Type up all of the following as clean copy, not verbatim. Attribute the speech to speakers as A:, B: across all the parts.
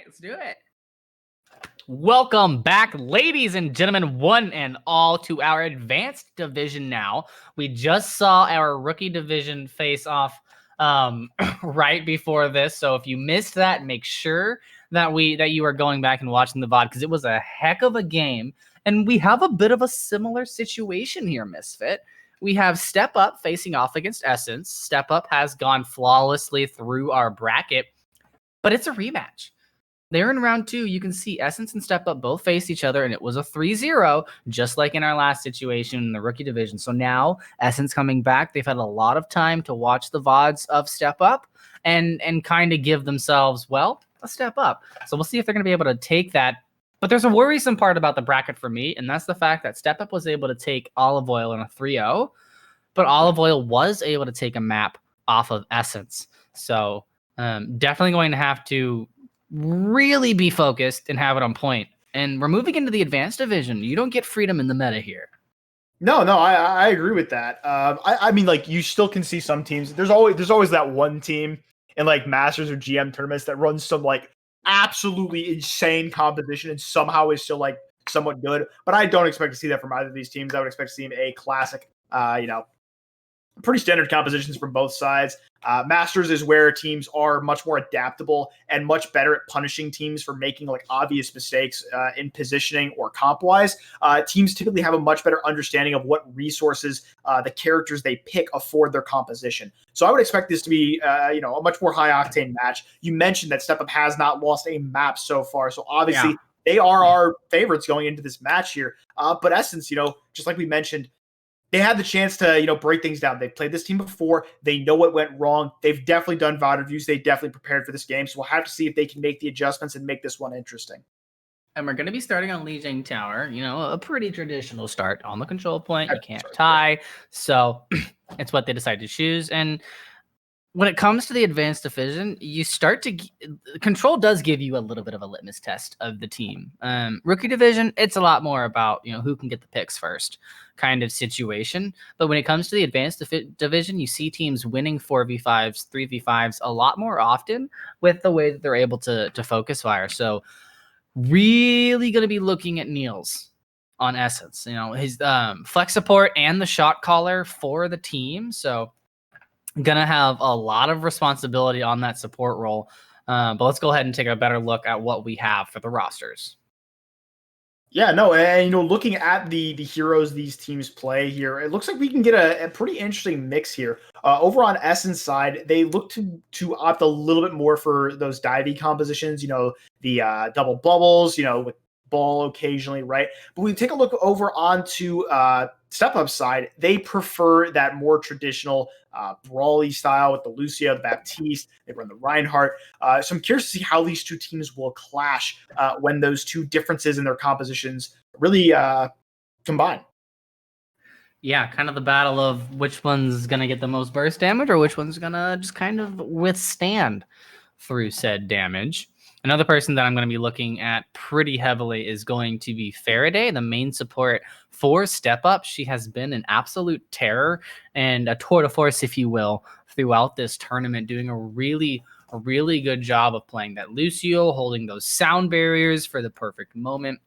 A: let's do it. Welcome back, ladies and gentlemen, one and all, to our advanced division now. We just saw our rookie division face off right before this. So if you missed that, make sure that you are going back and watching the VOD, because it was a heck of a game. And we have a bit of a similar situation here, Misfit. We have StepUp facing off against Essence. StepUp has gone flawlessly through our bracket, but it's a rematch. They're in round 2. You can see Essence and StepUp both faced each other, and it was a 3-0, just like in our last situation in the rookie division. So now Essence coming back. They've had a lot of time to watch the VODs of StepUp and kind of give themselves, well, a step up. So we'll see if they're going to be able to take that. But there's a worrisome part about the bracket for me, and that's the fact that StepUp was able to take Olive Oil in a 3-0, but Olive Oil was able to take a map off of Essence. So definitely going to have to really be focused and have it on point. And we're moving into the advanced division. You don't get freedom in the meta here.
B: No, I agree with that. I mean, like, you still can see some teams. There's always that one team in like Masters or GM tournaments that runs some like absolutely insane competition and somehow is still like somewhat good. But I don't expect to see that from either of these teams. I would expect to see a classic, pretty standard compositions from both sides. Masters is where teams are much more adaptable and much better at punishing teams for making like obvious mistakes in positioning or comp wise. Teams typically have a much better understanding of what resources the characters they pick afford their composition. So I would expect this to be a much more high octane match. You mentioned that StepUp has not lost a map so far, so obviously they are our favorites going into this match here. But Essence, just like we mentioned, they had the chance to, break things down. They've played this team before. They know what went wrong. They've definitely done VOD reviews. They definitely prepared for this game. So we'll have to see if they can make the adjustments and make this one interesting.
A: And we're going to be starting on Lijiang Tower. A pretty traditional start on the control point. You can't tie. So it's what they decide to choose. And when it comes to the advanced division, control does give you a little bit of a litmus test of the team. Rookie division, it's a lot more about, who can get the picks first kind of situation. But when it comes to the advanced division, you see teams winning 4v5s, 3v5s a lot more often with the way that they're able to focus fire. So really going to be looking at Niels on Essence, his flex support and the shot caller for the team. So gonna have a lot of responsibility on that support role, but let's go ahead and take a better look at what we have for the rosters.
B: Yeah, no, and looking at the heroes these teams play here, it looks like we can get a pretty interesting mix here. Over on Essence side, they look to opt a little bit more for those divey compositions, the double bubbles, with ball occasionally, right? But we take a look over onto StepUp side, they prefer that more traditional brawly style with the Lucio, the Baptiste. They run the Reinhardt. So I'm curious to see how these two teams will clash when those two differences in their compositions really combine.
A: Yeah, kind of the battle of which one's going to get the most burst damage or which one's going to just kind of withstand through said damage. Another person that I'm going to be looking at pretty heavily is going to be Faraday, the main support for StepUp. She has been an absolute terror and a tour de force, if you will, throughout this tournament, doing a really good job of playing that Lucio, holding those sound barriers for the perfect moment.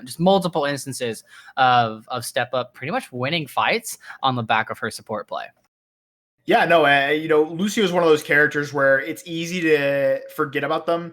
A: Just multiple instances of StepUp pretty much winning fights on the back of her support play.
B: Yeah, no, Lucio is one of those characters where it's easy to forget about them.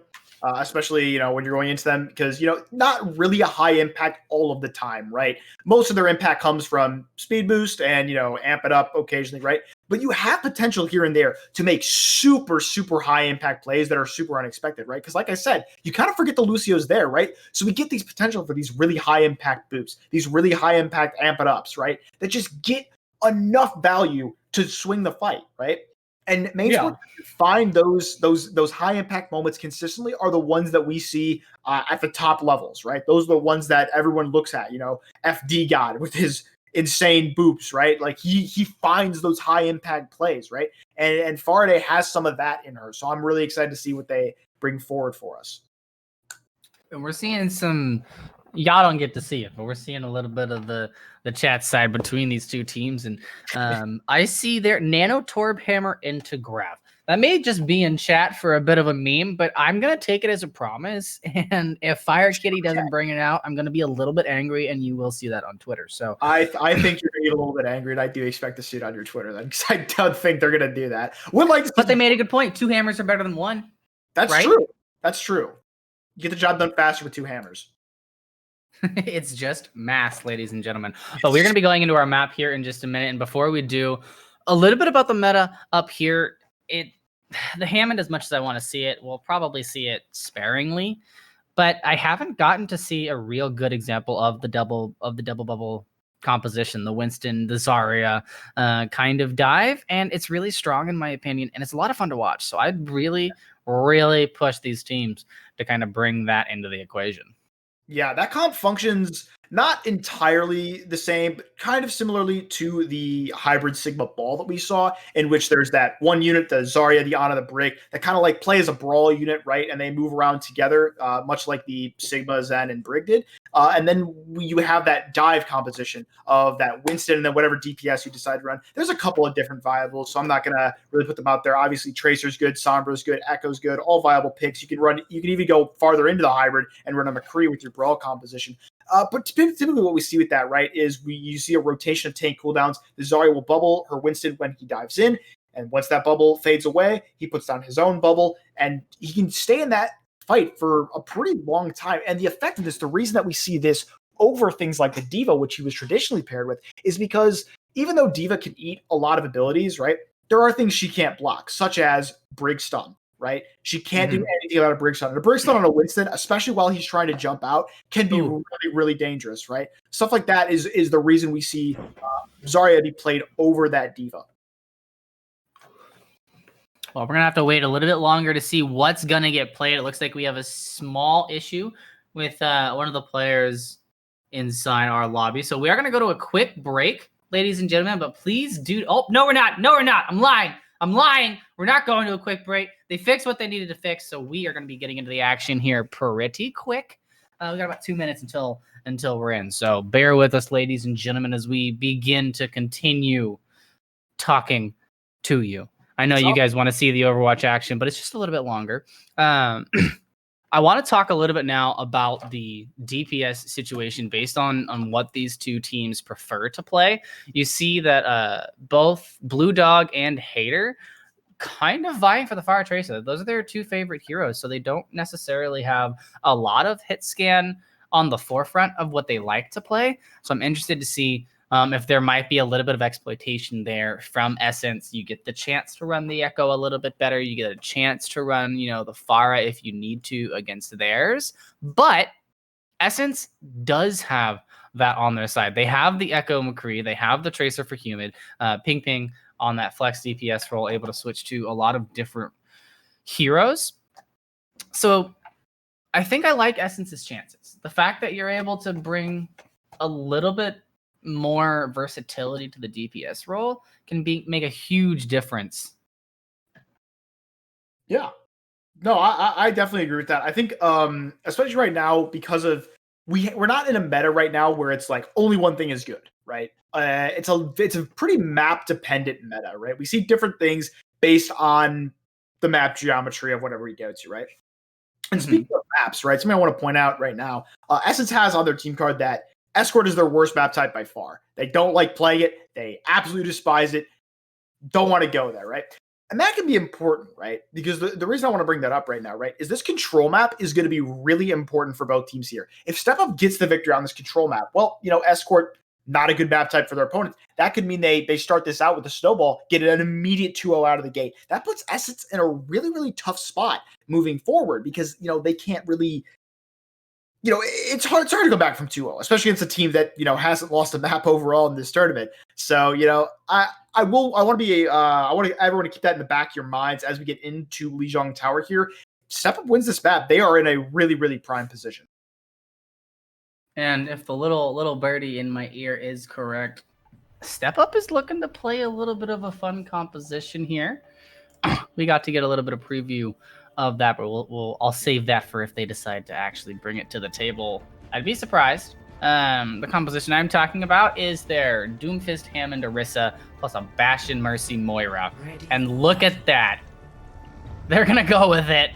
B: Especially, when you're going into them because, not really a high impact all of the time, right? Most of their impact comes from speed boost and, amp it up occasionally, right? But you have potential here and there to make super, super high impact plays that are super unexpected, right? Because like I said, you kind of forget the Lucio's there, right? So we get these potential for these really high impact boosts, these really high impact amp it ups, right? That just get enough value to swing the fight, right? And main sport find those high impact moments consistently are the ones that we see at the top levels, right? Those are the ones that everyone looks at. FD God with his insane boops, right? Like he finds those high impact plays, right? And Faraday has some of that in her, so I'm really excited to see what they bring forward for us.
A: And we're seeing some. Y'all don't get to see it, but we're seeing a little bit of the chat side between these two teams. And I see there Nano Torb Hammer into Grav. That may just be in chat for a bit of a meme, but I'm going to take it as a promise. And if Fire Kitty doesn't bring it out, I'm going to be a little bit angry, and you will see that on Twitter. So
B: I think you're going to get a little bit angry, and I do expect to see it on your Twitter then, because I don't think they're going to do that.
A: But they made a good point. 2 hammers are better than 1.
B: That's
A: right?
B: true. That's true. You get the job done faster with 2 hammers.
A: It's just math, ladies and gentlemen. But we're going to be going into our map here in just a minute. And before we do, a little bit about the meta up here. The Hammond, as much as I want to see it, we'll probably see it sparingly. But I haven't gotten to see a real good example of the double bubble composition, the Winston, the Zarya kind of dive. And it's really strong in my opinion. And it's a lot of fun to watch. So I'd really, really push these teams to kind of bring that into the equation.
B: Yeah, that comp functions not entirely the same, but kind of similarly to the hybrid Sigma ball that we saw, in which there's that one unit, the Zarya, the Ana, the Brig, that kind of like play as a brawl unit, right? And they move around together, much like the Sigma, Zen, and Brig did. And then you have that dive composition of that Winston and then whatever DPS you decide to run. There's a couple of different viables, so I'm not going to really put them out there. Obviously, Tracer's good, Sombra's good, Echo's good, all viable picks. You can even go farther into the hybrid and run a McCree with your brawl composition. But typically what we see with that, right, is you see a rotation of tank cooldowns. The Zarya will bubble her Winston when he dives in, and once that bubble fades away, he puts down his own bubble, and he can stay in that fight for a pretty long time. And the effectiveness, the reason that we see this over things like the D.Va, which he was traditionally paired with, is because even though D.Va can eat a lot of abilities, right, there are things she can't block, such as Brig Stun. Right? She can't do anything about a Brig Stun. And a Brig Stun on a Winston, especially while he's trying to jump out, can be really, really dangerous, right? Stuff like that is the reason we see Zarya be played over that D.Va.
A: Well, we're going to have to wait a little bit longer to see what's going to get played. It looks like we have a small issue with one of the players inside our lobby. So we are going to go to a quick break, ladies and gentlemen, but please do... Oh, no, we're not. No, we're not. I'm lying. We're not going to a quick break. They fixed what they needed to fix, so we are going to be getting into the action here pretty quick. We got about 2 minutes until we're in, so bear with us, ladies and gentlemen, as we begin to continue talking to you. I know you guys want to see the Overwatch action, but it's just a little bit longer. I want to talk a little bit now about the DPS situation based on what these two teams prefer to play. You see that both Blue Dog and Hater kind of vying for the Fire Tracer. Those are their 2 favorite heroes, so they don't necessarily have a lot of hit scan on the forefront of what they like to play. So I'm interested to see if there might be a little bit of exploitation there from Essence. You get the chance to run the Echo a little bit better. You get a chance to run, the Pharah if you need to against theirs. But Essence does have that on their side. They have the Echo McCree. They have the Tracer for Humid. Ping on that flex DPS role, able to switch to a lot of different heroes. So I think I like Essence's chances. The fact that you're able to bring a little bit more versatility to the DPS role can make a huge difference.
B: Yeah. No, I definitely agree with that. I think especially right now, because of we're not in a meta right now where it's like only one thing is good, right? It's a pretty map dependent meta, right? We see different things based on the map geometry of whatever we go to, right? And speaking of maps, right, something I want to point out right now, Essence has on their team card that Escort is their worst map type by far. They don't like playing it. They absolutely despise it. Don't want to go there, right? And that can be important, right? Because the reason I want to bring that up right now, right, is this control map is going to be really important for both teams here. If StepUp gets the victory on this control map, well, Escort, not a good map type for their opponents. That could mean they start this out with the snowball, get an immediate 2-0 out of the gate. That puts Essence in a really, really tough spot moving forward because, they can't really... it's hard to go back from 2-0, especially against a team that, hasn't lost a map overall in this tournament. So, I want everyone to keep that in the back of your minds as we get into Lijiang Tower here. StepUp wins this map. They are in a really, really prime position.
A: And if the little birdie in my ear is correct, StepUp is looking to play a little bit of a fun composition here. We got to get a little bit of preview of that, but I'll save that for if they decide to actually bring it to the table. I'd be surprised. The composition I'm talking about is their Doomfist Hammond Orisa plus a Bastion Mercy Moira. And look at that. They're gonna go with it.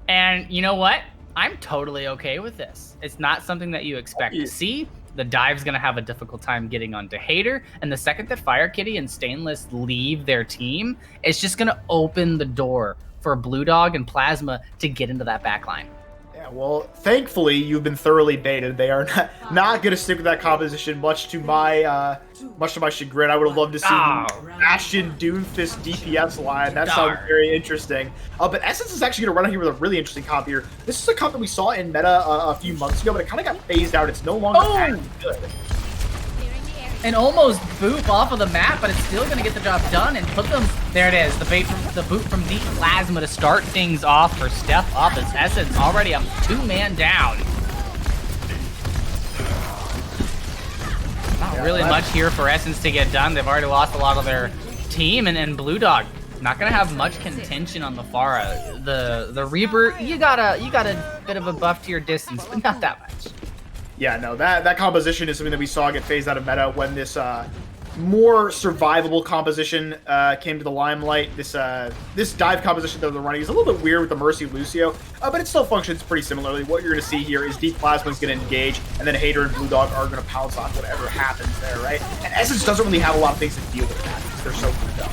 A: And you know what? I'm totally okay with this. It's not something that you expect to see. The dive's gonna have a difficult time getting onto Hater, and the second that Fire Kitty and Stainless leave their team, it's just gonna open the door for Blue Dog and Plasma to get into that backline.
B: Yeah, well, thankfully you've been thoroughly baited. They are not going to stick with that composition, much to my chagrin. I would have loved to see Bastion Doomfist DPS line. That sounds very interesting. But Essence is actually going to run out here with a really interesting comp here. This is a comp that we saw in meta a few months ago, but it kind of got phased out. It's no longer as good.
A: And almost boop off of the map, but it's still going to get the job done and put them... There it is, the boot from Deep Plasma to start things off for StepUp as Essence already a 2-man down. Not really much here for Essence to get done. They've already lost a lot of their team, and Blue Dog not going to have much contention on the Pharah. The Reaper, you got a bit of a buff to your distance, but not that much.
B: Yeah, no, that composition is something that we saw get phased out of meta when this more survivable composition came to the limelight. This dive composition that they're running is a little bit weird with the Mercy Lucio, but it still functions pretty similarly. What you're going to see here is Deep Plasma is going to engage, and then Hater and Blue Dog are going to pounce on whatever happens there, right? And Essence doesn't really have a lot of things to deal with that because they're so grouped up.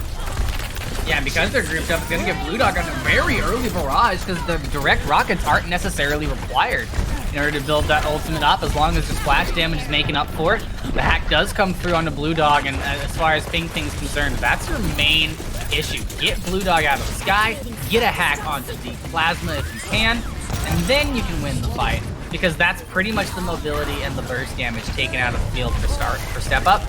A: Yeah, because they're grouped up, it's going to give Blue Dog a very early barrage because the direct rockets aren't necessarily required in order to build that ultimate up, as long as the splash damage is making up for it. The hack does come through onto Blue Dog, and as far as Ping Ping's concerned, that's your main issue. Get Blue Dog out of the sky, get a hack onto Deep Plasma if you can, and then you can win the fight, because that's pretty much the mobility and the burst damage taken out of the field for StepUp.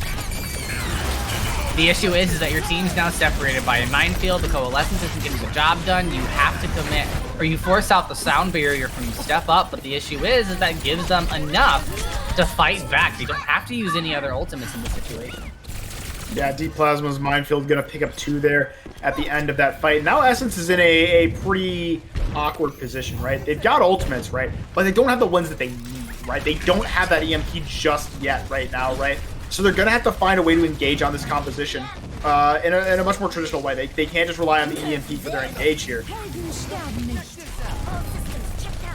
A: The issue is that your team's now separated by a minefield. The Coalescence isn't getting the job done. You have to commit, or you force out the sound barrier from StepUp. But the issue is that gives them enough to fight back. You don't have to use any other ultimates in this situation.
B: Yeah, Deep Plasma's minefield gonna pick up 2 there at the end of that fight. Now Essence is in a pretty awkward position, right? They've got ultimates, right? But they don't have the ones that they need, right? They don't have that EMP just yet right now, right? So they're going to have to find a way to engage on this composition in a much more traditional way. They can't just rely on the EMP for their engage here.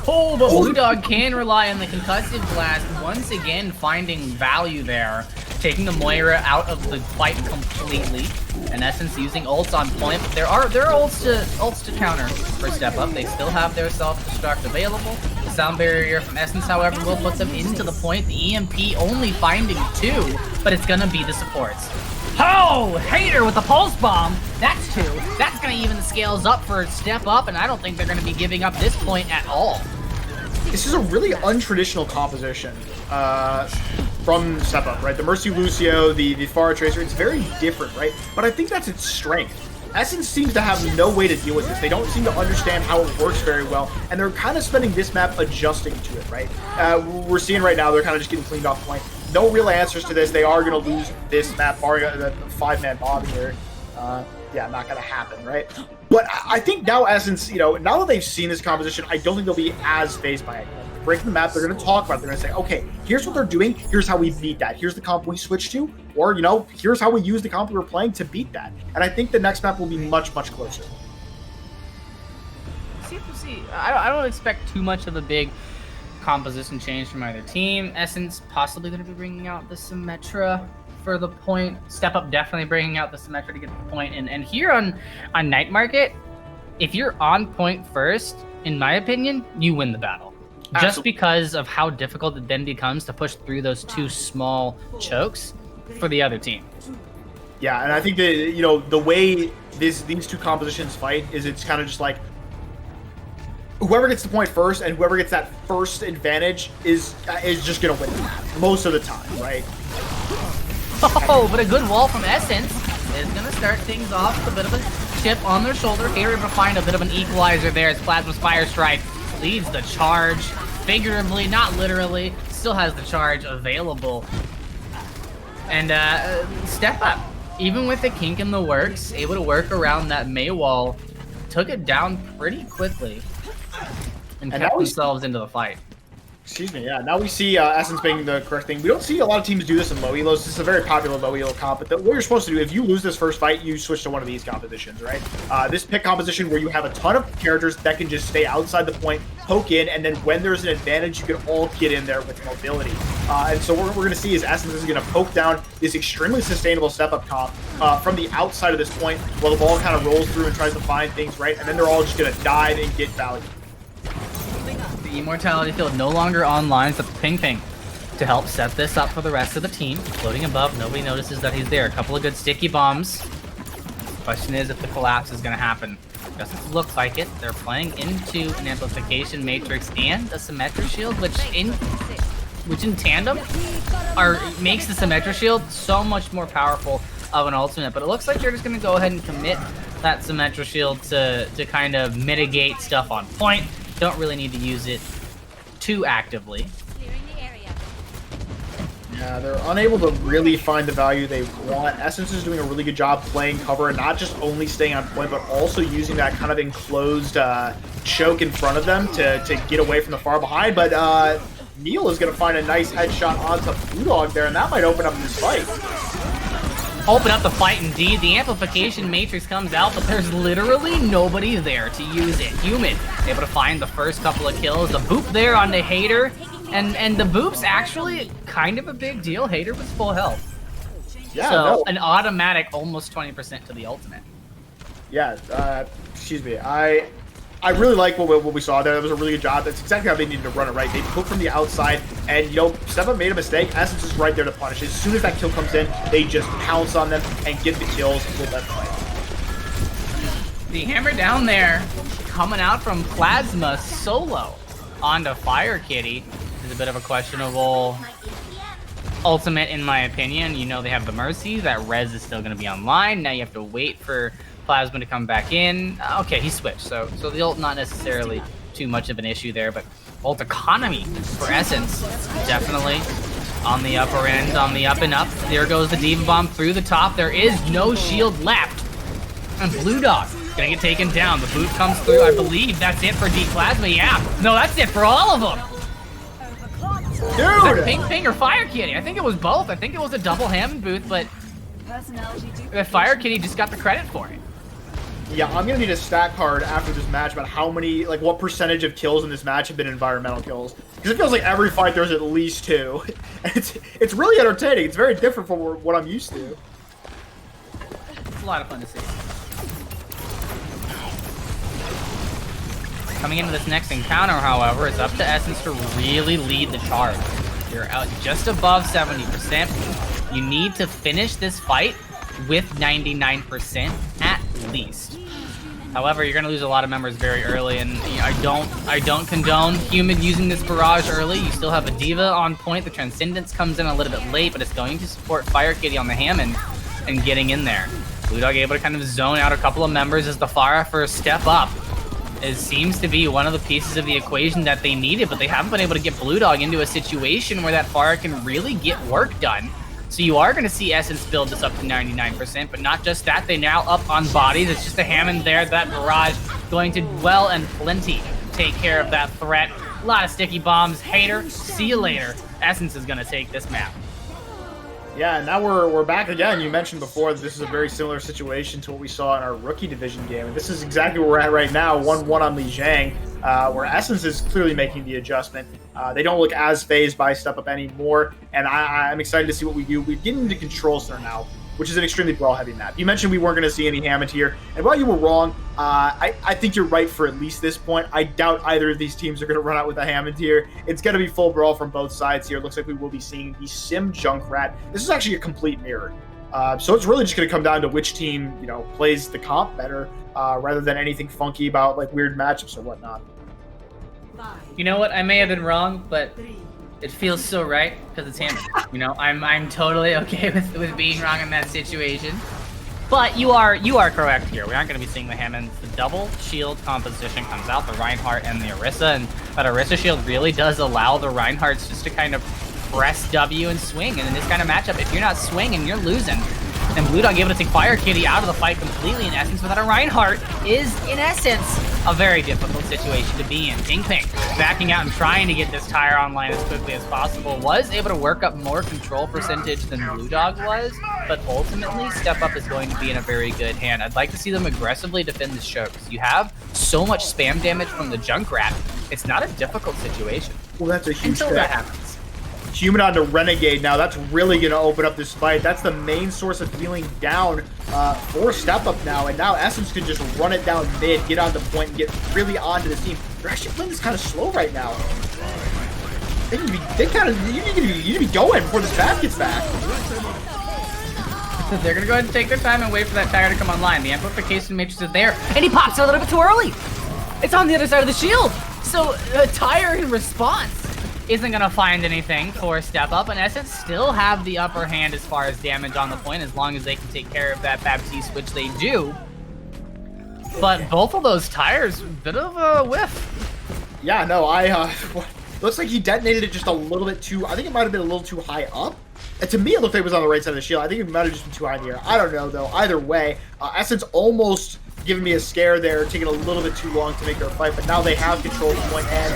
A: Oh, but Blue Dog can rely on the concussive blast, once again finding value there, taking the Moira out of the fight completely. In essence, using ults on point, but there are ults to counter for StepUp. They still have their self-destruct available. The sound barrier from Essence, however, will put them into the point. The EMP only finding 2, but it's gonna be the supports. Oh, Hater with the pulse bomb. That's 2. That's gonna even the scales up for StepUp, and I don't think they're gonna be giving up this point at all.
B: This is a really untraditional composition from StepUp, right? The Mercy Lucio, the Pharah Tracer, it's very different, right? But I think that's its strength. Essence seems to have no way to deal with this. They don't seem to understand how it works very well, and they're kind of spending this map adjusting to it, right? We're seeing right now they're kind of just getting cleaned off point. No real answers to this. They are going to lose this map, barring the 5-man bomb here. Yeah, not going to happen, right? But I think now Essence, now that they've seen this composition, I don't think they'll be as phased by it. Breaking the map, they're going to talk about it. They're going to say, okay, here's what they're doing. Here's how we beat that. Here's the comp we switch to. Or, here's how we use the comp we were playing to beat that. And I think the next map will be much, much closer.
A: See, I don't expect too much of a big composition change from either team. Essence possibly going to be bringing out the Symmetra for the point. StepUp definitely bringing out the Symmetra to get the point. And here on Night Market, if you're on point first, in my opinion, you win the battle. Absolutely. Just because of how difficult it then becomes to push through those 2 small chokes for the other team.
B: Yeah, and I think that, the way these 2 compositions fight is it's kind of just like whoever gets the point first and whoever gets that first advantage is just going to win the map most of the time, right?
A: Oh, but a good wall from Essence is going to start things off with a bit of a chip on their shoulder. Here, able to find a bit of an equalizer there as Plasma's Fire Strike leads the charge. Figuratively, not literally, still has the charge available. And StepUp, even with the kink in the works, able to work around that Mei wall, took it down pretty quickly and kept themselves into the fight.
B: Excuse me, yeah. Now we see Essence being the correct thing. We don't see a lot of teams do this in low elos. This is a very popular low elo comp, but what you're supposed to do, if you lose this first fight, you switch to one of these compositions, right? This pick composition where you have a ton of characters that can just stay outside the point, poke in, and then when there's an advantage, you can all get in there with mobility. And so what we're going to see is Essence is going to poke down this extremely sustainable step-up comp from the outside of this point while the ball kind of rolls through and tries to find things, right? And then they're all just going to dive and get value.
A: The Immortality Field no longer online, so ping to help set this up for the rest of the team. Floating above, nobody notices that he's there. A couple of good sticky bombs. Question is if the collapse is going to happen. Doesn't look like it. They're playing into an amplification matrix and a Symmetra shield, which in tandem makes the Symmetra shield so much more powerful of an ultimate. But it looks like they're just going to go ahead and commit that Symmetra shield to kind of mitigate stuff on point. Don't really need to use it too actively.
B: Yeah, they're unable to really find the value they want. Essence is doing a really good job playing cover and not just only staying on point, but also using that kind of enclosed choke in front of them to get away from the far behind. But Neil is going to find a nice headshot onto Blue Dog there, and that might open up this fight.
A: Open up the fight indeed. The amplification matrix comes out, but there's literally nobody there to use it. Human able to find the first couple of kills. The boop there on the Hater, and the boop's actually kind of a big deal. Hater was full health.
B: Yeah,
A: so
B: no.
A: an automatic almost 20% to the ultimate.
B: Yeah, excuse me. I really like what we saw there. That was a really good job. That's exactly how they needed to run it, right? They poke from the outside, and, you know, StepUp made a mistake. Essence is right there to punish. As soon as that kill comes in, they just pounce on them and get the kills with that fight.
A: The hammer down there, coming out from Plasma solo onto Fire Kitty, is a bit of a questionable ultimate, in my opinion. You know they have the Mercy. That res is still going to be online. Now you have to wait for Plasma to come back in. Okay, he switched, so the ult not necessarily too much of an issue there, but ult economy for Essence definitely on the upper end, on the up and up. There goes the Diva Bomb through the top. There is no shield left, and Blue Dog gonna get taken down. The boot comes through. I believe that's it for D Plasma. Yeah, no, that's it for all of them.
B: Dude!
A: Ping or Fire Kitty? I think it was both. I think it was a double Hammond booth, but the Fire Kitty just got the credit for it.
B: Yeah, I'm gonna need a stat card after this match about how many, like, what percentage of kills in this match have been environmental kills. Because it feels like every fight there's at least 2. And it's really entertaining. It's very different from what I'm used to.
A: It's a lot of fun to see. Coming into this next encounter, however, it's up to Essence to really lead the charge. You're out just above 70%. You need to finish this fight with 99% at least. However, you're going to lose a lot of members very early, and I don't condone Human using this barrage early. You still have a Diva on point. The Transcendence comes in a little bit late, but it's going to support Fire Kitty on the Hammond and getting in there. Blue Dog able to kind of zone out a couple of members as the Pharah for a step up. It seems to be one of the pieces of the equation that they needed, but they haven't been able to get Blue Dog into a situation where that Pharah can really get work done. So you are going to see Essence build this up to 99%, but not just that. They now up on bodies. It's just a Hammond there. That barrage going to well and plenty take care of that threat. A lot of sticky bombs. Hater, see you later. Essence is going to take this map.
B: Yeah, and now we're back again. You mentioned before that this is a very similar situation to what we saw in our rookie division game. And this is exactly where we're at right now, 1-1 on Li Zhang, where Essence is clearly making the adjustment. They don't look as phased by StepUp anymore, and I'm excited to see what we do. We get into Control Center now, which is an extremely brawl-heavy map. You mentioned we weren't going to see any Hammond here, and while you were wrong, I think you're right for at least this point. I doubt either of these teams are going to run out with a Hammond here. It's going to be full brawl from both sides here. It looks like we will be seeing the Sim Junkrat. This is actually a complete mirror. So it's really just going to come down to which team, you know, plays the comp better, rather than anything funky about, like, weird matchups or whatnot.
A: You know what? I may have been wrong, but it feels so right because it's Hammond. You know, I'm totally okay with being wrong in that situation. But you are correct here. We aren't going to be seeing the Hammond. The double shield composition comes out, the Reinhardt and the Orisa, and that Orisa shield really does allow the Reinhardts just to kind of press W and swing. And in this kind of matchup, if you're not swinging, you're losing. And Blue Dog able to take Fire Kitty out of the fight completely, in essence, without a Reinhardt is, in essence, a very difficult situation to be in. Ping backing out and trying to get this tire online as quickly as possible, was able to work up more control percentage than Blue Dog was, but ultimately StepUp is going to be in a very good hand. I'd like to see them aggressively defend this choke, because you have so much spam damage from the Junkrat. It's not a difficult situation.
B: Well, that's a huge
A: until that happens.
B: Human on to Renegade now. That's really going to open up this fight. That's the main source of healing down for StepUp now. And now Essence could just run it down mid, get on the point, and get really onto this team. They're actually playing this kind of slow right now. You need to be going before this bat gets back.
A: They're going to go ahead and take their time and wait for that tire to come online. The amplification matrix is there, and he pops it a little bit too early. It's on the other side of the shield. So the tire in response isn't going to find anything for StepUp, and Essence still have the upper hand as far as damage on the point, as long as they can take care of that Baptiste, which they do. But both of those tires, bit of a whiff.
B: Yeah, no, looks like he detonated it just a little bit too, I think it might have been a little too high up. And to me, it looked like it was on the right side of the shield. I think it might have just been too high in the air. I don't know, though. Either way, Essence almost giving me a scare there, taking a little bit too long to make their fight, but now they have control of the point, and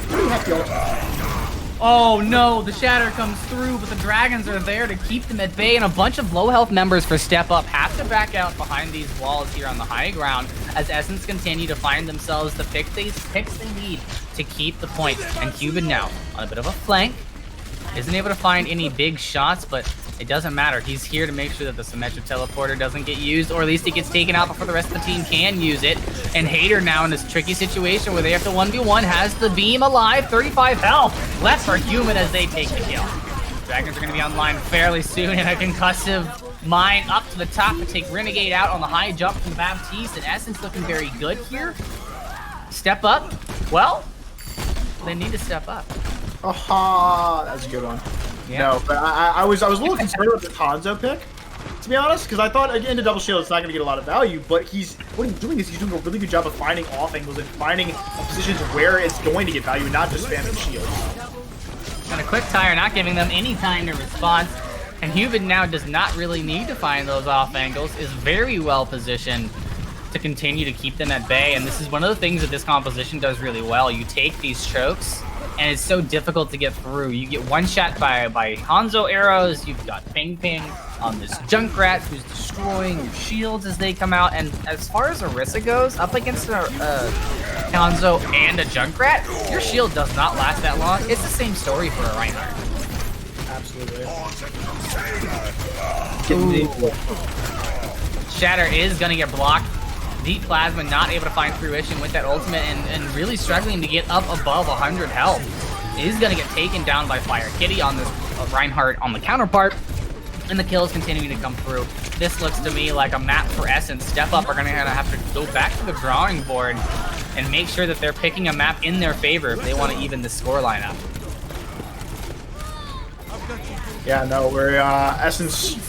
B: pretty happy ultimate.
A: Oh no, the Shatter comes through, but the Dragons are there to keep them at bay, and a bunch of low health members for StepUp have to back out behind these walls here on the high ground as Essence continue to find themselves the picks they need to keep the point. And Cuban now on a bit of a flank, isn't able to find any big shots, but it doesn't matter. He's here to make sure that the Symmetric Teleporter doesn't get used, or at least it gets taken out before the rest of the team can use it. And Hater now in this tricky situation where they have to 1v1, has the beam alive, 35 health left for Human as they take the kill. Dragons are going to be online fairly soon, and a concussive mine up to the top to take Renegade out on the high jump from Baptiste, and Essence looking very good here. StepUp, well, they need to step up.
B: Aha, that's a good one. Yeah. No, but I was a little concerned with the Hanzo pick, to be honest, because I thought again the double shield is not going to get a lot of value, but what he's doing is he's doing a really good job of finding off angles and finding positions where it's going to get value, not just spamming shields.
A: And a quick tire, not giving them any time to respond. And Human now does not really need to find those off angles, is very well positioned to continue to keep them at bay. And this is one of the things that this composition does really well. You take these chokes, and it's so difficult to get through. You get one shot by Hanzo arrows, you've got Ping on this Junkrat who's destroying your shields as they come out, and as far as Orisa goes, up against a Hanzo and a Junkrat, your shield does not last that long. It's the same story for a Reinhardt.
B: Absolutely.
A: Shatter is gonna get blocked. Deep Plasma not able to find fruition with that ultimate, and really struggling to get up above 100 health. Is going to get taken down by Fire Kitty on this Reinhardt on the counterpart, and the kills continuing to come through. This looks to me like a map for Essence. StepUp are going to have to go back to the drawing board and make sure that they're picking a map in their favor if they want to even the scoreline up.
B: Yeah, no, we're Essence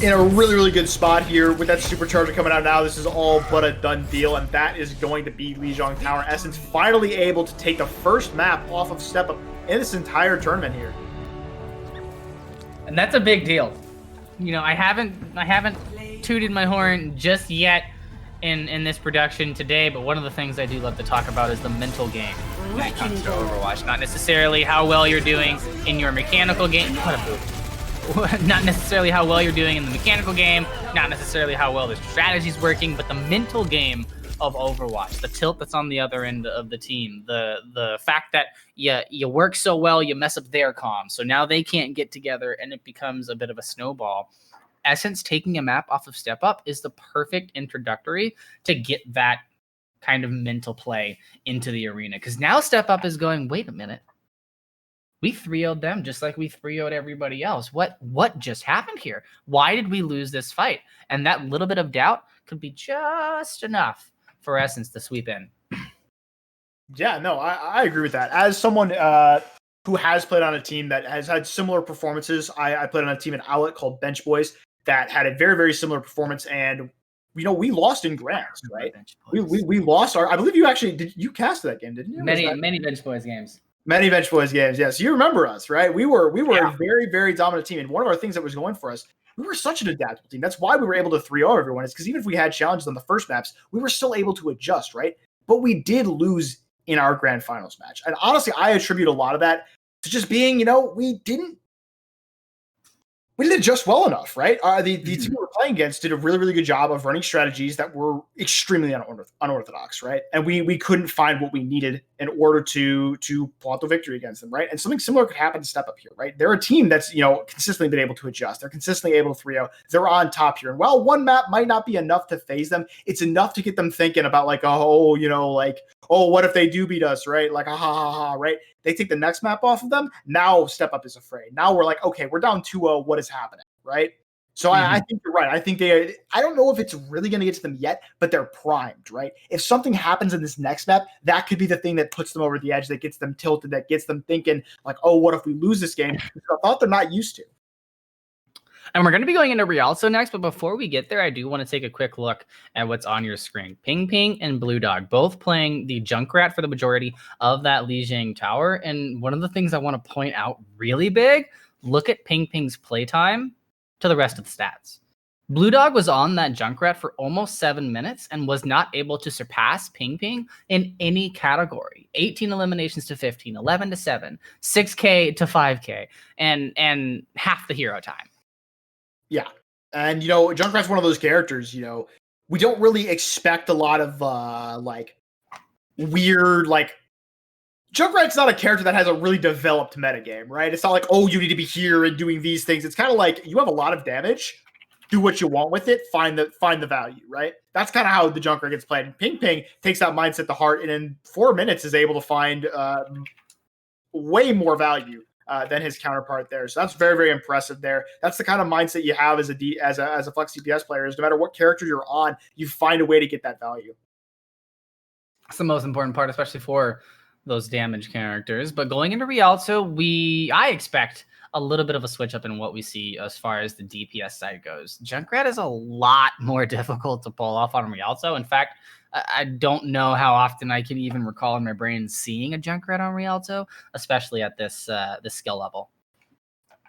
B: in a really good spot here with that supercharger coming out now. This is all but a done deal, and that is going to be Lijiang Tower. Essence finally able to take the first map off of StepUp in this entire tournament here.
A: And that's a big deal. You know, I haven't tooted my horn just yet in this production today, but one of the things I do love to talk about is the mental game when it comes to Overwatch. Not necessarily how well you're doing in your mechanical game. What a boot. Not necessarily how well you're doing in the mechanical game, not necessarily how well the strategy's working, but the mental game of Overwatch, the tilt that's on the other end of the team, the fact that you work so well, you mess up their comms, so now they can't get together, and it becomes a bit of a snowball. Essence taking a map off of StepUp is the perfect introductory to get that kind of mental play into the arena, because now StepUp is going, wait a minute. We 3-0'd them just like we 3-0'd everybody else. What just happened here? Why did we lose this fight? And that little bit of doubt could be just enough for Essence to sweep in.
B: Yeah, no, I agree with that. As someone who has played on a team that has had similar performances, I played on a team in Outlet called Bench Boys that had a very similar performance, and we lost in grands, right? We lost our. I believe you cast that game, didn't you?
A: Many Bench Boys games.
B: Many Bench Boys games, yes. You remember us, right? We were a very dominant team, and one of our things that was going for us, we were such an adaptable team. That's why we were able to 3-0 everyone. It's because even if we had challenges on the first maps, we were still able to adjust, right? But we did lose in our grand finals match. And honestly, I attribute a lot of that to just being, we didn't adjust well enough, right? The team we were playing against did a really, really good job of running strategies that were extremely unorthodox, right? And we couldn't find what we needed in order to pull out the victory against them, right? And something similar could happen to StepUp here, right? They're a team that's, consistently been able to adjust. They're consistently able to 3-0. They're on top here. And while one map might not be enough to phase them, it's enough to get them thinking about what if they do beat us, right? Like, right? They take the next map off of them. Now StepUp is afraid. Now we're like, okay, we're down 2-0. What is happening, right? So I think you're right. I think I don't know if it's really going to get to them yet, but they're primed, right? If something happens in this next map, that could be the thing that puts them over the edge, that gets them tilted, that gets them thinking like, oh, what if we lose this game? I thought they're not used to.
A: And we're going to be going into Rialto next, but before we get there, I do want to take a quick look at what's on your screen. Ping Ping and Blue Dog, both playing the Junkrat for the majority of that Lijiang Tower. And one of the things I want to point out really big, look at Ping Ping's playtime to the rest of the stats. Blue Dog was on that Junkrat for almost 7 minutes and was not able to surpass Ping Ping in any category. 18 eliminations to 15, 11 to 7, 6K to 5K, and half the hero time. Yeah.
B: And, Junkrat's one of those characters, we don't really expect a lot of, weird, Junkrat's not a character that has a really developed metagame, right? It's not like, oh, you need to be here and doing these things. It's kind of like you have a lot of damage, do what you want with it, find the value, right? That's kind of how the Junkrat gets played. And Ping Ping takes that mindset to heart, and in 4 minutes is able to find way more value than his counterpart there. So that's very, very impressive there. That's the kind of mindset you have as a flex CPS player, is no matter what character you're on, you find a way to get that value.
A: That's the most important part, especially for those damage characters. But going into Rialto, I expect a little bit of a switch up in what we see as far as the DPS side goes. Junkrat is a lot more difficult to pull off on Rialto. In fact, I don't know how often I can even recall in my brain seeing a Junkrat on Rialto, especially at this skill level.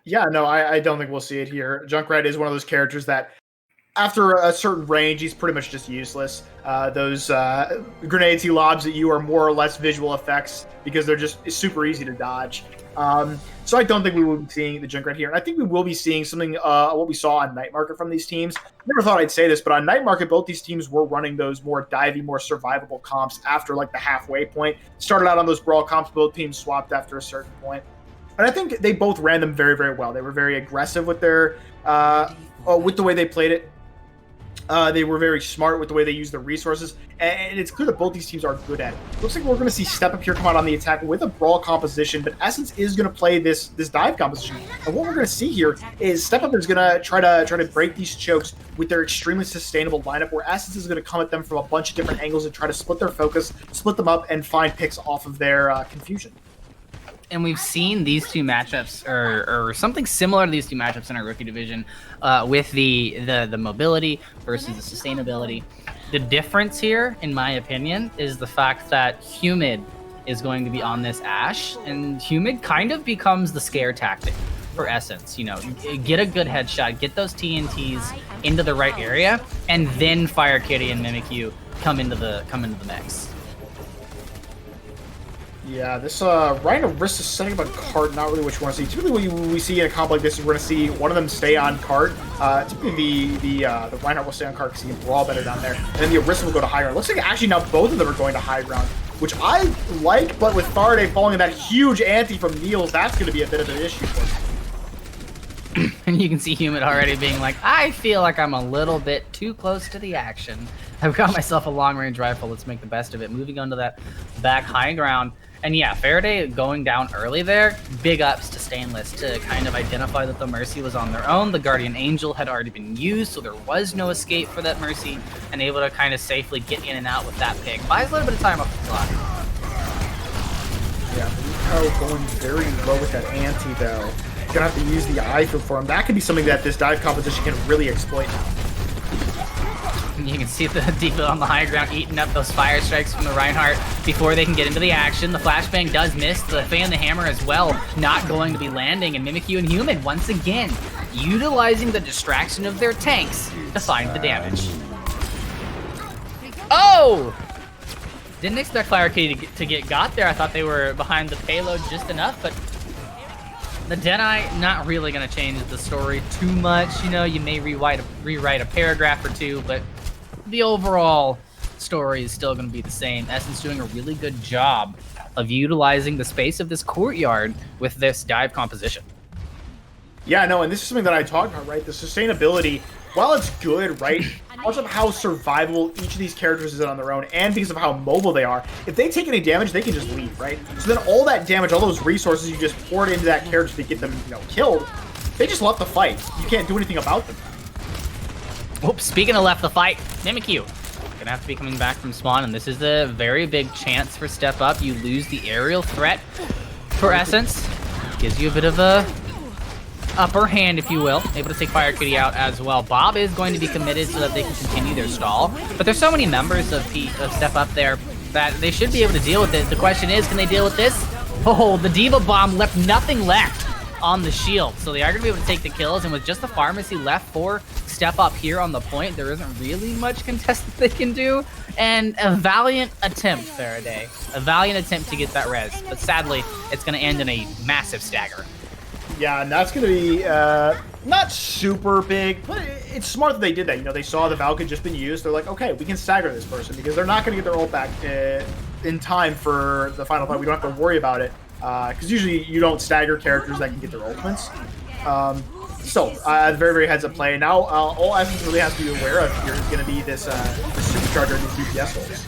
B: Yeah, no, I don't think we'll see it here. Junkrat is one of those characters that after a certain range, he's pretty much just useless. Those grenades he lobs at you are more or less visual effects because it's super easy to dodge. So I don't think we will be seeing the Junkrat here. And I think we will be seeing something, what we saw on Night Market from these teams. Never thought I'd say this, but on Night Market, both these teams were running those more divey, more survivable comps after the halfway point. Started out on those brawl comps, both teams swapped after a certain point. And I think they both ran them very, very well. They were very aggressive with their, with the way they played it. They were very smart with the way they used their resources, and it's clear that both these teams are good at it. Looks like we're going to see StepUp here come out on the attack with a brawl composition, but Essence is going to play this dive composition. And what we're going to see here is StepUp is going to try to break these chokes with their extremely sustainable lineup, where Essence is going to come at them from a bunch of different angles and try to split their focus, split them up, and find picks off of their confusion.
A: And we've seen these two matchups, or something similar to these two matchups in our rookie division, with the mobility versus the sustainability. The difference here, in my opinion, is the fact that Humid is going to be on this Ashe, and Humid kind of becomes the scare tactic for Essence. Get a good headshot, get those TNTs into the right area, and then Fire Kitty and Mimikyu come into the mix.
B: Yeah, this Rhino Risk is setting up a cart, not really what you want to see. Typically what we see in a comp like this is we're going to see one of them stay on cart. Typically the Rhino will stay on cart because he can brawl better down there. And then the Orisa will go to high ground. Looks like actually now both of them are going to high ground, which I like, but with Faraday falling in that huge ante from Niels, that's going to be a bit of an issue for him.
A: And you can see Humid already being like, I feel like I'm a little bit too close to the action. I've got myself a long-range rifle. Let's make the best of it. Moving on to that back high ground. And yeah, Faraday going down early there, big ups to Stainless to kind of identify that the Mercy was on their own. The Guardian Angel had already been used, so there was no escape for that Mercy, and able to kind of safely get in and out with that pick. Buys a little bit of time off the clock.
B: Yeah, Rico going very low with that ante though. Gonna have to use the eye for him. That could be something that this dive composition can really exploit now.
A: You can see the Diva on the high ground eating up those fire strikes from the Reinhardt before they can get into the action. The flashbang does miss. The Fan the Hammer as well, not going to be landing. And Mimikyu and Human, once again, utilizing the distraction of their tanks to find the damage. Oh! Didn't expect Fire Kitty to get got there. I thought they were behind the payload just enough, but the Deadeye not really going to change the story too much. You know, you may rewrite a paragraph or two, but the overall story is still going to be the same. Essence doing a really good job of utilizing the space of this courtyard with this dive composition.
B: Yeah, no, and this is something that I talked about, right? The sustainability, while it's good, right? Because of how survivable each of these characters is on their own, and because of how mobile they are, if they take any damage, they can just leave, right? So then all that damage, all those resources you just poured into that character to get them, you know, killed, they just left the fight. You can't do anything about them.
A: Oops, speaking of left the fight, Mimikyu gonna have to be coming back from spawn, and this is a very big chance for StepUp. You lose the aerial threat for Essence. Gives you a bit of a upper hand, if you will. Able to take Fire Kitty out as well. Bob is going to be committed so that they can continue their stall. But there's so many members of StepUp there that they should be able to deal with it. The question is, can they deal with this? Oh, the Diva Bomb left nothing left on the shield. So they are going to be able to take the kills. And with just the pharmacy left for StepUp here on the point, there isn't really much contest that they can do. And a valiant attempt, Faraday. A valiant attempt to get that res. But sadly, it's going to end in a massive stagger.
B: Yeah, and that's going to be not super big, but it's smart that they did that. You know, they saw the Valk had just been used. They're like, okay, we can stagger this person because they're not going to get their ult back in time for the final fight. We don't have to worry about it because usually you don't stagger characters that can get their ultimates. So, very, very heads up play. Now, all Essence really has to be aware of here is going to be this supercharger and these DPS ults.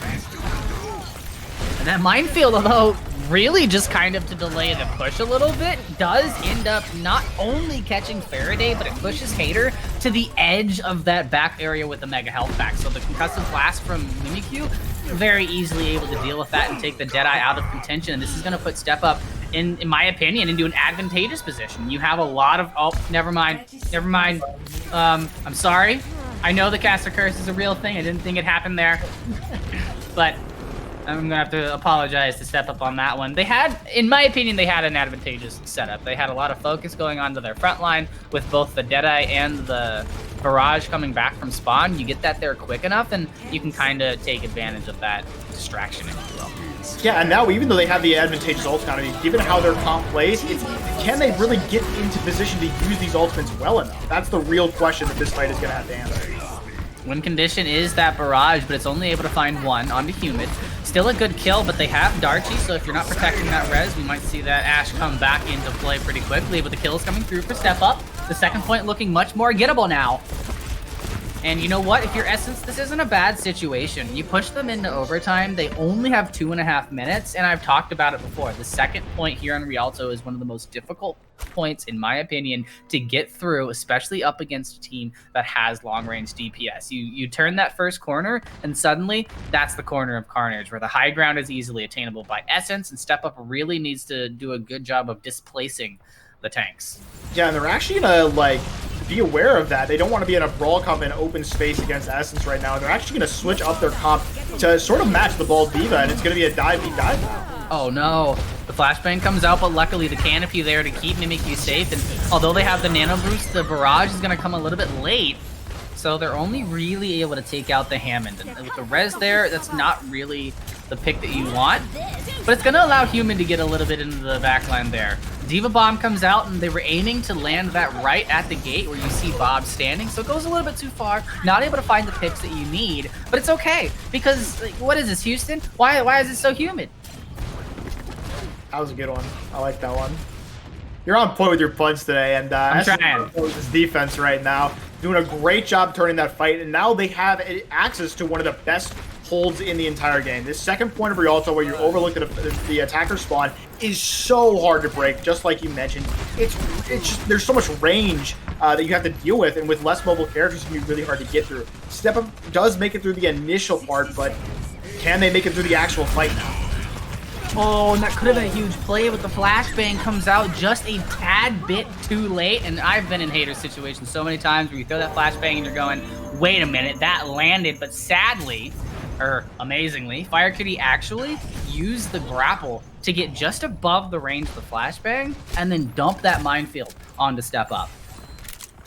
A: And that minefield, although really just kind of to delay the push a little bit, does end up not only catching Faraday, but it pushes Hater to the edge of that back area with the mega health pack. So the concussive blast from Mimikyu, very easily able to deal with that and take the Deadeye out of contention. And this is going to put StepUp, in my opinion, into an advantageous position. You have a lot of... Oh, never mind. I'm sorry. I know the caster curse is a real thing. I didn't think it happened there. But I'm gonna have to apologize to StepUp on that one. They had, in my opinion, they had an advantageous setup. They had a lot of focus going on to their front line with both the Deadeye and the Barrage coming back from spawn. You get that there quick enough, and you can kind of take advantage of that distraction, if you will.
B: Yeah, and now even though they have the advantageous ult economy, given how their comp plays, can they really get into position to use these ultimates well enough? That's the real question that this fight is gonna have to answer.
A: Win condition is that Barrage, but it's only able to find one onto Humid. Still a good kill, but they have Darchi, so if you're not protecting that res, we might see that Ashe come back into play pretty quickly, but the kills coming through for StepUp. The second point looking much more gettable now. And you know what? If you're Essence, this isn't a bad situation. You push them into overtime. They only have 2.5 minutes, and I've talked about it before. The second point here on Rialto is one of the most difficult points, in my opinion, to get through, especially up against a team that has long-range DPS. You turn that first corner, and suddenly, that's the corner of carnage, where the high ground is easily attainable by Essence, and StepUp really needs to do a good job of displacing the tanks.
B: Yeah, and they're actually gonna, like, be aware of that. They don't want to be in a brawl comp in open space against Essence right now. They're actually going to switch up their comp to sort of match the Ball Diva, and it's going to be a dive now.
A: Oh no, the flashbang comes out, but luckily the canopy there to keep Mimikyu safe, and although they have the nano boost, the Barrage is going to come a little bit late, so they're only really able to take out the Hammond. And with the res there, that's not really the pick that you want, but it's going to allow Human to get a little bit into the backline there. Diva Bomb comes out, and they were aiming to land that right at the gate where you see Bob standing, so it goes a little bit too far. Not able to find the picks that you need, but it's okay, because, like, what is this, Houston? Why is it so humid?
B: That was a good one. I like that one. You're on point with your punch today, and
A: I'm trying.
B: This defense right now, doing a great job turning that fight, and now they have access to one of the best holds in the entire game. This second point of Rialto, where you overlook the attacker spawn, is so hard to break. Just like you mentioned, it's just, there's so much range that you have to deal with, and with less mobile characters, it can be really hard to get through. StepUp does make it through the initial part, but can they make it through the actual fight now?
A: Oh, and that could have been a huge play, but the flashbang comes out just a tad bit too late. And I've been in hater situations so many times where you throw that flashbang and you're going, wait a minute, that landed. But sadly, or amazingly, Fire Kitty actually used the grapple to get just above the range of the flashbang and then dump that minefield onto StepUp.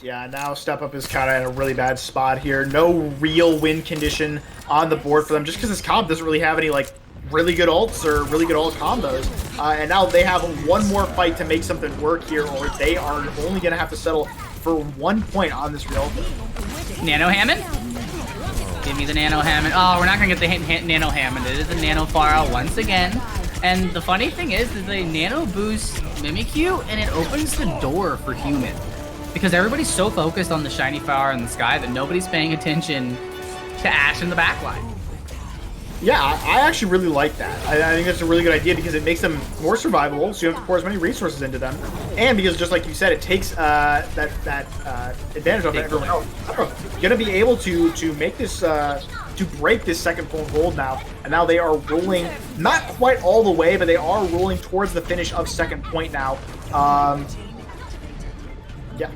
B: Yeah, now StepUp is kind of in a really bad spot here. No real win condition on the board for them, just because this comp doesn't really have any, like, really good ults or really good ult combos. And now they have one more fight to make something work here, or they are only going to have to settle for 1 point on this real.
A: Nano Hammond? Give me the Nano Hammond. Oh, we're not going to get the Nano Hammond. It is the Nano Pharah once again. And the funny thing is that they Nano boost Mimikyu, and it opens the door for Human. Because everybody's so focused on the shiny flower in the sky that nobody's paying attention to Ashe in the backline.
B: Yeah, I actually really like that. I think that's a really good idea because it makes them more survivable, so you don't have to pour as many resources into them. And because, just like you said, it takes that advantage off everyone else. You're going to be able to make this, to break this second point hold now. And now they are rolling, not quite all the way, but they are rolling towards the finish of second point now. Yeah.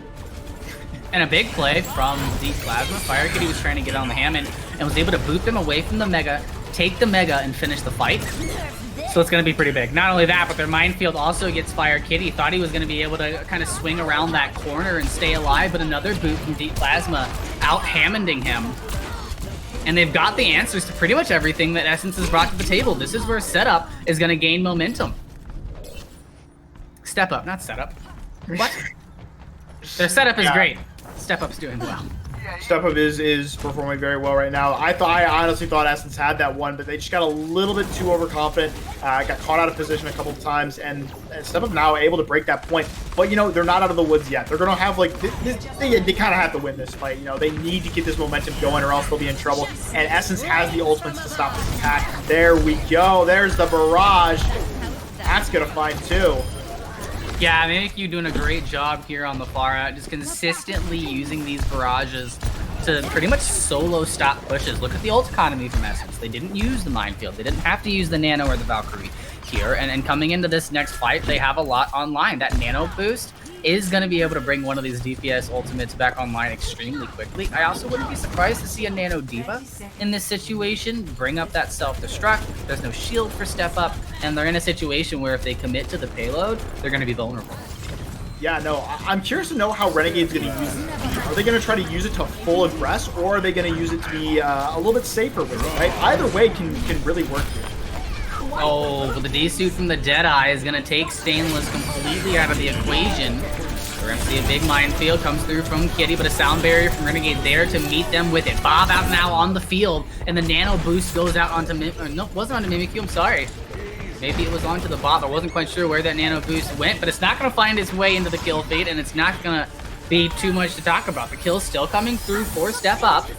A: And a big play from Deep Plasma. Fire Kitty was trying to get on the Hammond and was able to boot them away from the Mega, take the Mega, and finish the fight. So it's going to be pretty big. Not only that, but their minefield also gets Fire Kitty. Thought he was going to be able to kind of swing around that corner and stay alive, but another boot from Deep Plasma out-Hammonding him. And they've got the answers to pretty much everything that Essence has brought to the table. This is where StepUp is going to gain momentum. StepUp, not setup. What? Their setup is great. StepUp's doing well.
B: StepUp is performing very well right now. I honestly thought Essence had that one, but they just got a little bit too overconfident. Got caught out of position a couple of times, and StepUp now able to break that point. But, you know, they're not out of the woods yet. They're going to have, like, they kind of have to win this fight. You know, they need to get this momentum going or else they'll be in trouble. And Essence has the ultimates to stop this attack. There we go. There's the barrage. That's going to find two.
A: Yeah, Mimikyu doing a great job here on the Pharah, just consistently using these barrages to pretty much solo stop pushes. Look at the ult economy from Essence. They didn't use the minefield. They didn't have to use the Nano or the Valkyrie here. And coming into this next fight, they have a lot online. That Nano boost is going to be able to bring one of these DPS ultimates back online extremely quickly. I also wouldn't be surprised to see a Nano Diva in this situation bring up that self-destruct. There's no shield for StepUp, and they're in a situation where if they commit to the payload, they're going to be vulnerable.
B: Yeah, no, I'm curious to know how Renegade's going to use it. Are they going to try to use it to full aggress, or are they going to use it to be a little bit safer with it, right? Either way can really work here.
A: Oh, but the D-suit from the Deadeye is going to take Stainless completely out of the equation. We're going to see a big minefield comes through from Kitty, but a sound barrier from Renegade there to meet them with it. Bob out now on the field, and the Nano boost goes out onto no, it wasn't onto Mimikyu, I'm sorry. Maybe it was onto the Bob. I wasn't quite sure where that Nano boost went, but it's not going to find its way into the kill feed, and it's not going to be too much to talk about. The kill's still coming through for StepUp.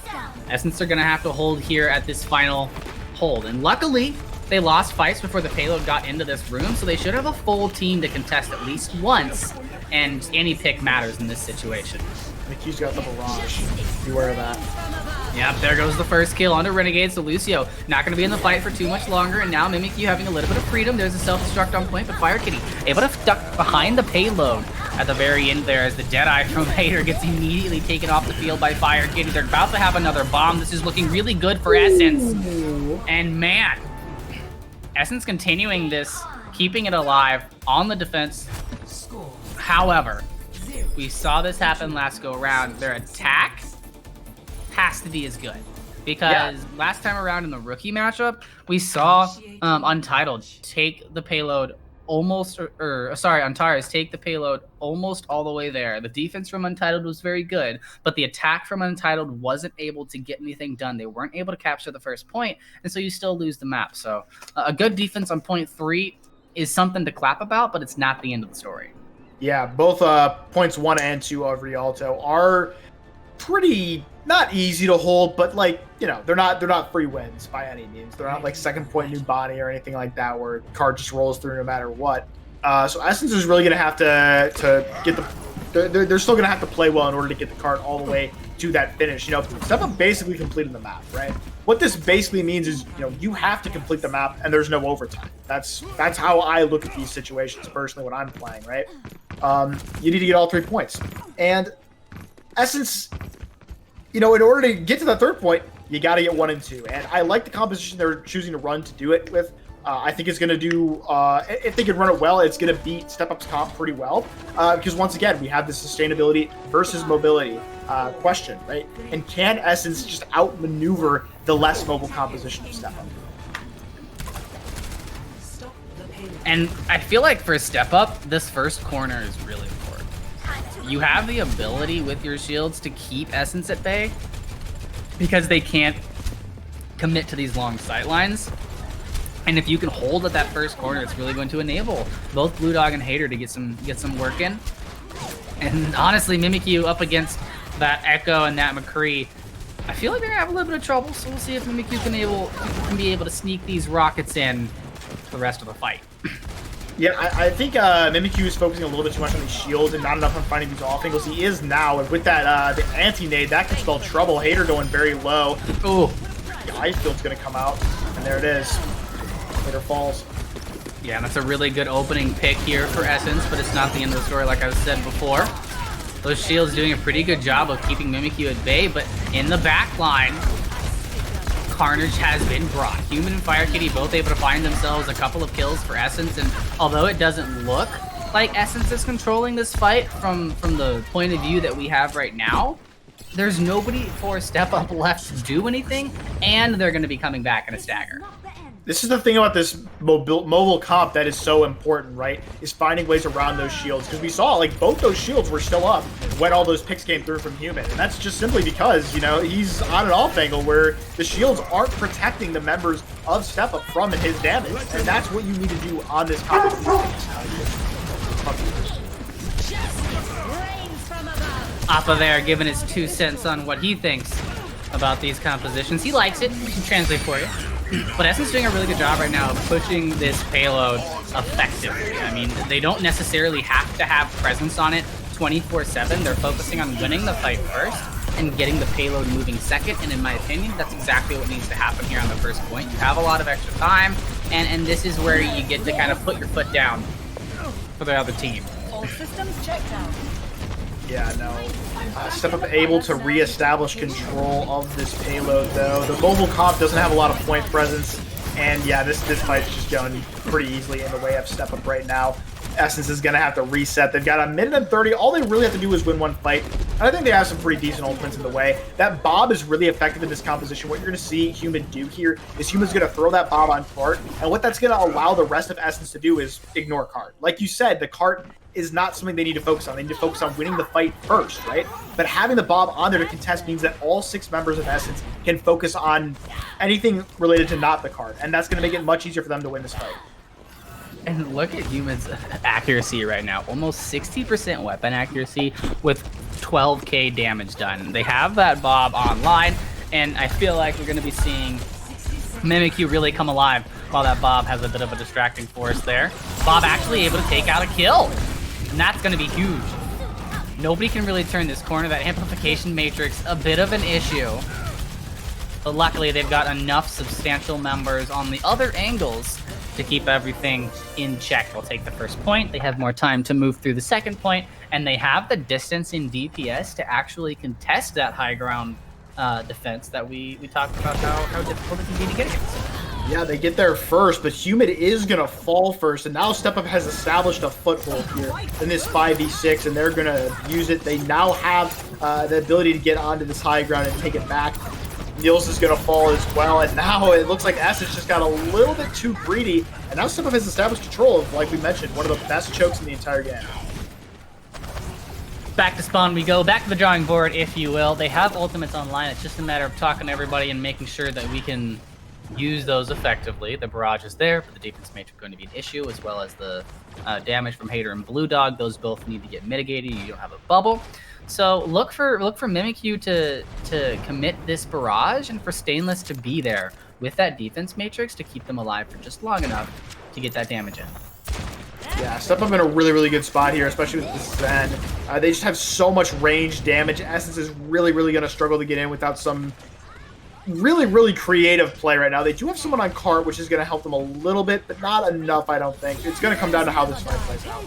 A: Essence are going to have to hold here at this final hold, and luckily, they lost fights before the payload got into this room, so they should have a full team to contest at least once, and any pick matters in this situation.
B: Mikyu's got the barrage. Beware of that.
A: Yep, there goes the first kill onto Renegade, so Lucio not going to be in the fight for too much longer, and now Mimikyu having a little bit of freedom. There's a self-destruct on point, but Fire Kitty able to duck behind the payload at the very end there as the Deadeye from Hater gets immediately taken off the field by Fire Kitty. They're about to have another bomb. This is looking really good for Essence. And man, Essence continuing this, keeping it alive on the defense. However, we saw this happen last go around. Their attack has to be as good. Because last time around in the rookie matchup, we saw Untitled take the payload almost, Antares take the payload almost all the way there. The defense from Untitled was very good, but the attack from Untitled wasn't able to get anything done. They weren't able to capture the first point, and so you still lose the map. So a good defense on point 3 is something to clap about, but it's not the end of the story.
B: Yeah, both points 1 and 2 of Rialto are pretty not easy to hold, but like, you know, they're not free wins by any means. They're not like second point New Bonnie or anything like that where card just rolls through no matter what. So Essence is really gonna have to get they're still gonna have to play well in order to get the card all the way to that finish. You know, StepUp basically completed the map, right? what this basically means is, you have to complete the map and there's no overtime. That's how I look at these situations personally when I'm playing, right? You need to get all 3 points. And Essence, in order to get to that third point, you got to get 1 and 2. And I like the composition they're choosing to run to do it with. I think it's going to do, if they can run it well, it's going to beat StepUp's comp pretty well. Because once again, we have the sustainability versus mobility question, right? And can Essence just outmaneuver the less mobile composition of StepUp?
A: And I feel like for StepUp, this first corner is really important. You have the ability with your shields to keep Essence at bay because they can't commit to these long sight lines. And if you can hold at that first corner, it's really going to enable both Blue Dog and Hater to get some work in. And honestly, Mimikyu up against that Echo and that McCree, I feel like they're gonna have a little bit of trouble. So we'll see if Mimikyu can be able to sneak these rockets in for the rest of the fight.
B: Yeah, I think Mimikyu is focusing a little bit too much on these shields and not enough on finding these off angles. He is now, and with that the anti-nade, that can spell trouble. Hater going very low.
A: Ooh.
B: The ice field's gonna come out, and there it is. Hater falls.
A: Yeah, and that's a really good opening pick here for Essence, but it's not the end of the story like I've said before. Those shields doing a pretty good job of keeping Mimikyu at bay, but in the back line, carnage has been brought. Human and Fire Kitty both able to find themselves a couple of kills for Essence, and although it doesn't look like Essence is controlling this fight from the point of view that we have right now, there's nobody for StepUp left to do anything, and they're going to be coming back in a stagger.
B: This is the thing about this mobile comp that is so important, right? Is finding ways around those shields. Because we saw, like, both those shields were still up when all those picks came through from Human. And that's just simply because, he's on an off angle where the shields aren't protecting the members of StepUp from his damage. And that's what you need to do on this comp.
A: Appa there giving his 2 cents on what he thinks about these compositions. He likes it. He can translate for you. But Essence doing a really good job right now of pushing this payload effectively. I mean, they don't necessarily have to have presence on it 24/7. They're focusing on winning the fight first and getting the payload moving second. And in my opinion, that's exactly what needs to happen here on the first point. You have a lot of extra time, and this is where you get to kind of put your foot down for the other team.
C: All systems checked out.
B: Yeah, no. StepUp able to reestablish control of this payload, though. The mobile comp doesn't have a lot of point presence, and yeah, this fight's just going pretty easily in the way of StepUp right now. Essence is going to have to reset. They've got a minute and 30. All they really have to do is win one fight. And I think they have some pretty decent ultimates in the way. That Bob is really effective in this composition. What you're going to see Human do here is Human's going to throw that Bob on cart, and what that's going to allow the rest of Essence to do is ignore cart. Like you said, the cart is not something they need to focus on. They need to focus on winning the fight first, right? But having the Bob on there to contest means that all 6 members of Essence can focus on anything related to not the cart, and that's going to make it much easier for them to win this fight.
A: And look at Human's accuracy right now. Almost 60% weapon accuracy with 12k damage done. They have that Bob online, and I feel like we're going to be seeing Mimikyu really come alive while that Bob has a bit of a distracting force there. Bob actually able to take out a kill, and that's going to be huge. Nobody can really turn this corner. That amplification matrix, a bit of an issue. But luckily, they've got enough substantial members on the other angles to keep everything in check. They'll take the first point. They have more time to move through the second point, and they have the distance in DPS to actually contest that high ground defense that we talked about how difficult it can be to get against.
B: Yeah, they get there first, but Human is going to fall first, and now StepUp has established a foothold here in this 5v6, and they're going to use it. They now have the ability to get onto this high ground and take it back. Niels is going to fall as well, and now it looks like Essence just got a little bit too greedy, and now StepUp has established control of, like we mentioned, one of the best chokes in the entire game.
A: Back to spawn we go, back to the drawing board, if you will. They have ultimates online. It's just a matter of talking to everybody and making sure that we can use those effectively. The barrage is there, but the defense matrix is going to be an issue, as well as the damage from Hater and Blue Dog. Those both need to get mitigated. You don't have a bubble. So look for Mimikyu to commit this barrage, and for Stainless to be there with that defense matrix to keep them alive for just long enough to get that damage in.
B: Yeah, StepUp in a really, really good spot here, especially with the Zen. They just have so much range damage. Essence is really, really going to struggle to get in without some really, really creative play right now. They do have someone on cart, which is going to help them a little bit, but not enough, I don't think. It's going to come down to how this fight plays out.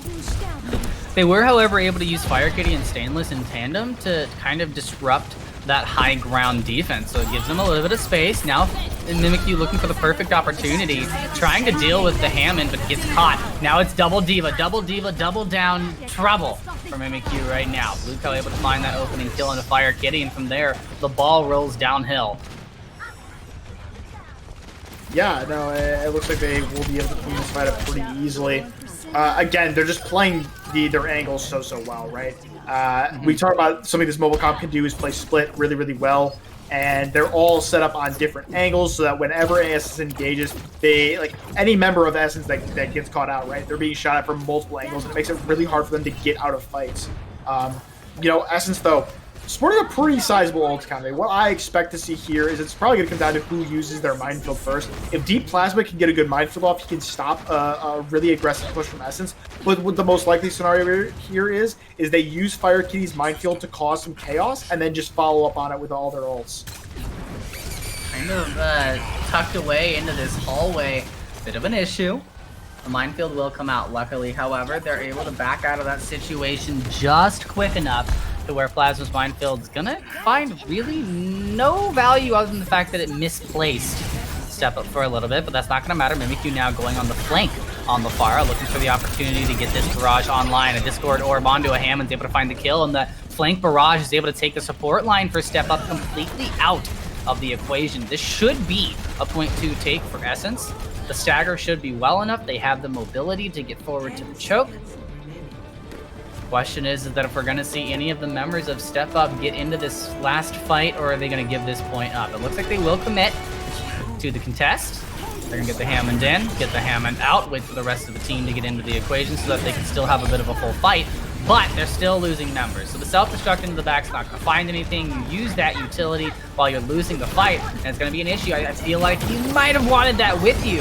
A: They were, however, able to use Fire Kitty and Stainless in tandem to kind of disrupt that high ground defense, so it gives them a little bit of space. Now Mimikyu looking for the perfect opportunity, trying to deal with the Hammond, but gets caught. Now it's double diva, double down, trouble for Mimikyu right now. Blue Cow able to find that opening kill into Fire Kitty, and from there, the ball rolls downhill.
B: Yeah, no, it looks like they will be able to clean this fight up pretty easily. Again, they're just playing their angles so well, right? We talk about something this mobile comp can do is play split really, really well, and they're all set up on different angles so that whenever Essence engages, they like any member of Essence that gets caught out, right? They're being shot at from multiple angles, and it makes it really hard for them to get out of fights. You know, Essence though, sporting a pretty sizable ult counter. What I expect to see here is it's probably going to come down to who uses their minefield first. If Deep Plasma can get a good minefield off, he can stop a really aggressive push from Essence. But what the most likely scenario here is they use Fire Kitty's minefield to cause some chaos and then just follow up on it with all their ults.
A: Kind of tucked away into this hallway. Bit of an issue. The minefield will come out, luckily. However, they're able to back out of that situation just quick enough to where Plasma's Minefield's gonna find really no value other than the fact that it misplaced StepUp for a little bit, but that's not gonna matter. Mimikyu now going on the flank on the far, looking for the opportunity to get this barrage online. A Discord orb onto a Hammond's able to find the kill, and the flank barrage is able to take the support line for StepUp completely out of the equation. This should be a .2 take for Essence. The stagger should be well enough. They have the mobility to get forward to the choke. Question is that if we're going to see any of the members of StepUp get into this last fight, or are they going to give this point up? It looks like they will commit to the contest. They're going to get the Hammond in, get the Hammond out, wait for the rest of the team to get into the equation so that they can still have a bit of a full fight. But they're still losing members. So the self-destruct into the back's not going to find anything. You use that utility while you're losing the fight, and it's going to be an issue. I feel like you might have wanted that with you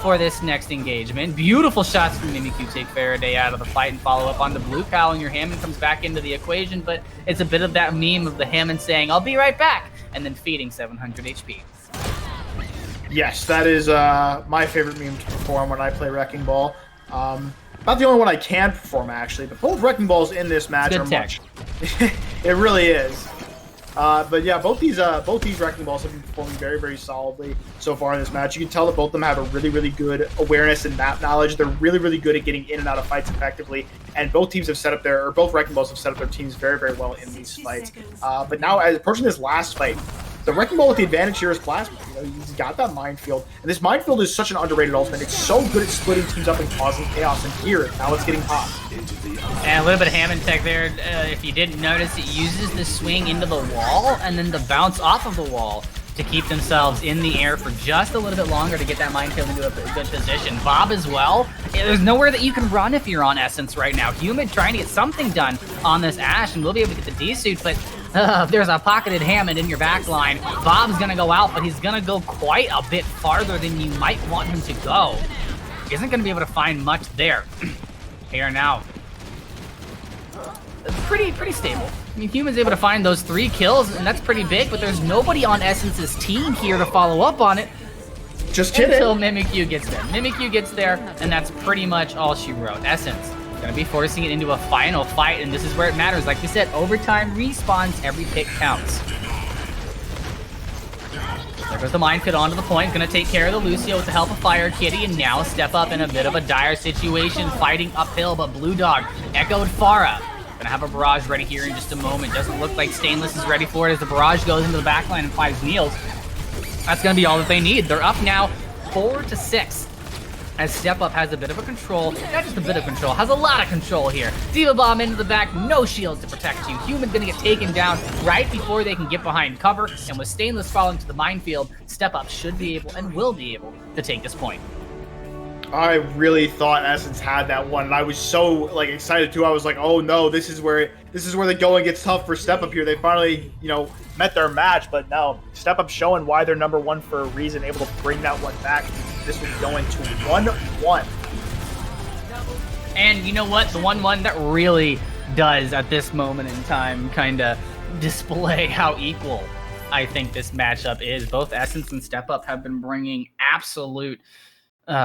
A: for this next engagement. Beautiful shots from Mimikyu take Faraday out of the fight and follow up on the Blue Cow, and your Hammond comes back into the equation, but it's a bit of that meme of the Hammond saying, "I'll be right back," and then feeding 700 HP.
B: Yes, that is my favorite meme to perform when I play Wrecking Ball. Not the only one I can perform, actually, but both Wrecking Balls in this match are much. It really is. But yeah, both these Wrecking Balls have been performing very, very solidly so far in this match. You can tell that both of them have a really, really good awareness and map knowledge. They're really, really good at getting in and out of fights effectively, and both teams have set up both Wrecking Balls have set up their teams very, very well in these fights. But now, as approaching this last fight, the Wrecking Ball with the advantage here is Plasma. You know, he's got that minefield, and this minefield is such an underrated ultimate. It's so good at splitting teams up and causing chaos. And here, now it's getting hot.
A: And a little bit of Hammond tech there. If you didn't notice, it uses the swing into the wall and then the bounce off of the wall to keep themselves in the air for just a little bit longer to get that minefield into a good position. Bob as well. There's nowhere that you can run if you're on Essence right now. Humid trying to get something done on this Ashe, and we'll be able to get the D-suit, but if there's a pocketed Hammond in your back line, Bob's going to go out, but he's going to go quite a bit farther than you might want him to go. Isn't going to be able to find much there. Here now. Pretty stable. I mean, Human's able to find those 3 kills, and that's pretty big, but there's nobody on Essence's team here to follow up on it.
B: Just kidding.
A: Until Mimikyu gets there. Mimikyu gets there, and that's pretty much all she wrote. Essence going to be forcing it into a final fight, and this is where it matters. Like we said, overtime respawns, every pick counts. There goes the minefield onto the point, going to take care of the Lucio with the help of Fire Kitty, and now StepUp in a bit of a dire situation, fighting uphill, but Blue Dog echoed Pharah. Gonna have a barrage ready here in just a moment. Doesn't look like Stainless is ready for it as the barrage goes into the backline and finds Niels. That's gonna be all that they need. They're up now 4-6. As StepUp has a bit of a control, not just a bit of control, has a lot of control here. Diva Bomb into the back, no shields to protect you. Human's gonna get taken down right before they can get behind cover, and with Stainless falling to the minefield, StepUp should be able and will be able to take this point.
B: I really thought Essence had that one, and I was so excited too. I was like, "Oh no, this is where the going gets tough for StepUp here." They finally, met their match, but no, StepUp showing why they're number one for a reason, able to bring that one back. This was going to 1-1.
A: And you know what? The 1-1 that really does at this moment in time kind of display how equal I think this matchup is. Both Essence and StepUp have been bringing absolute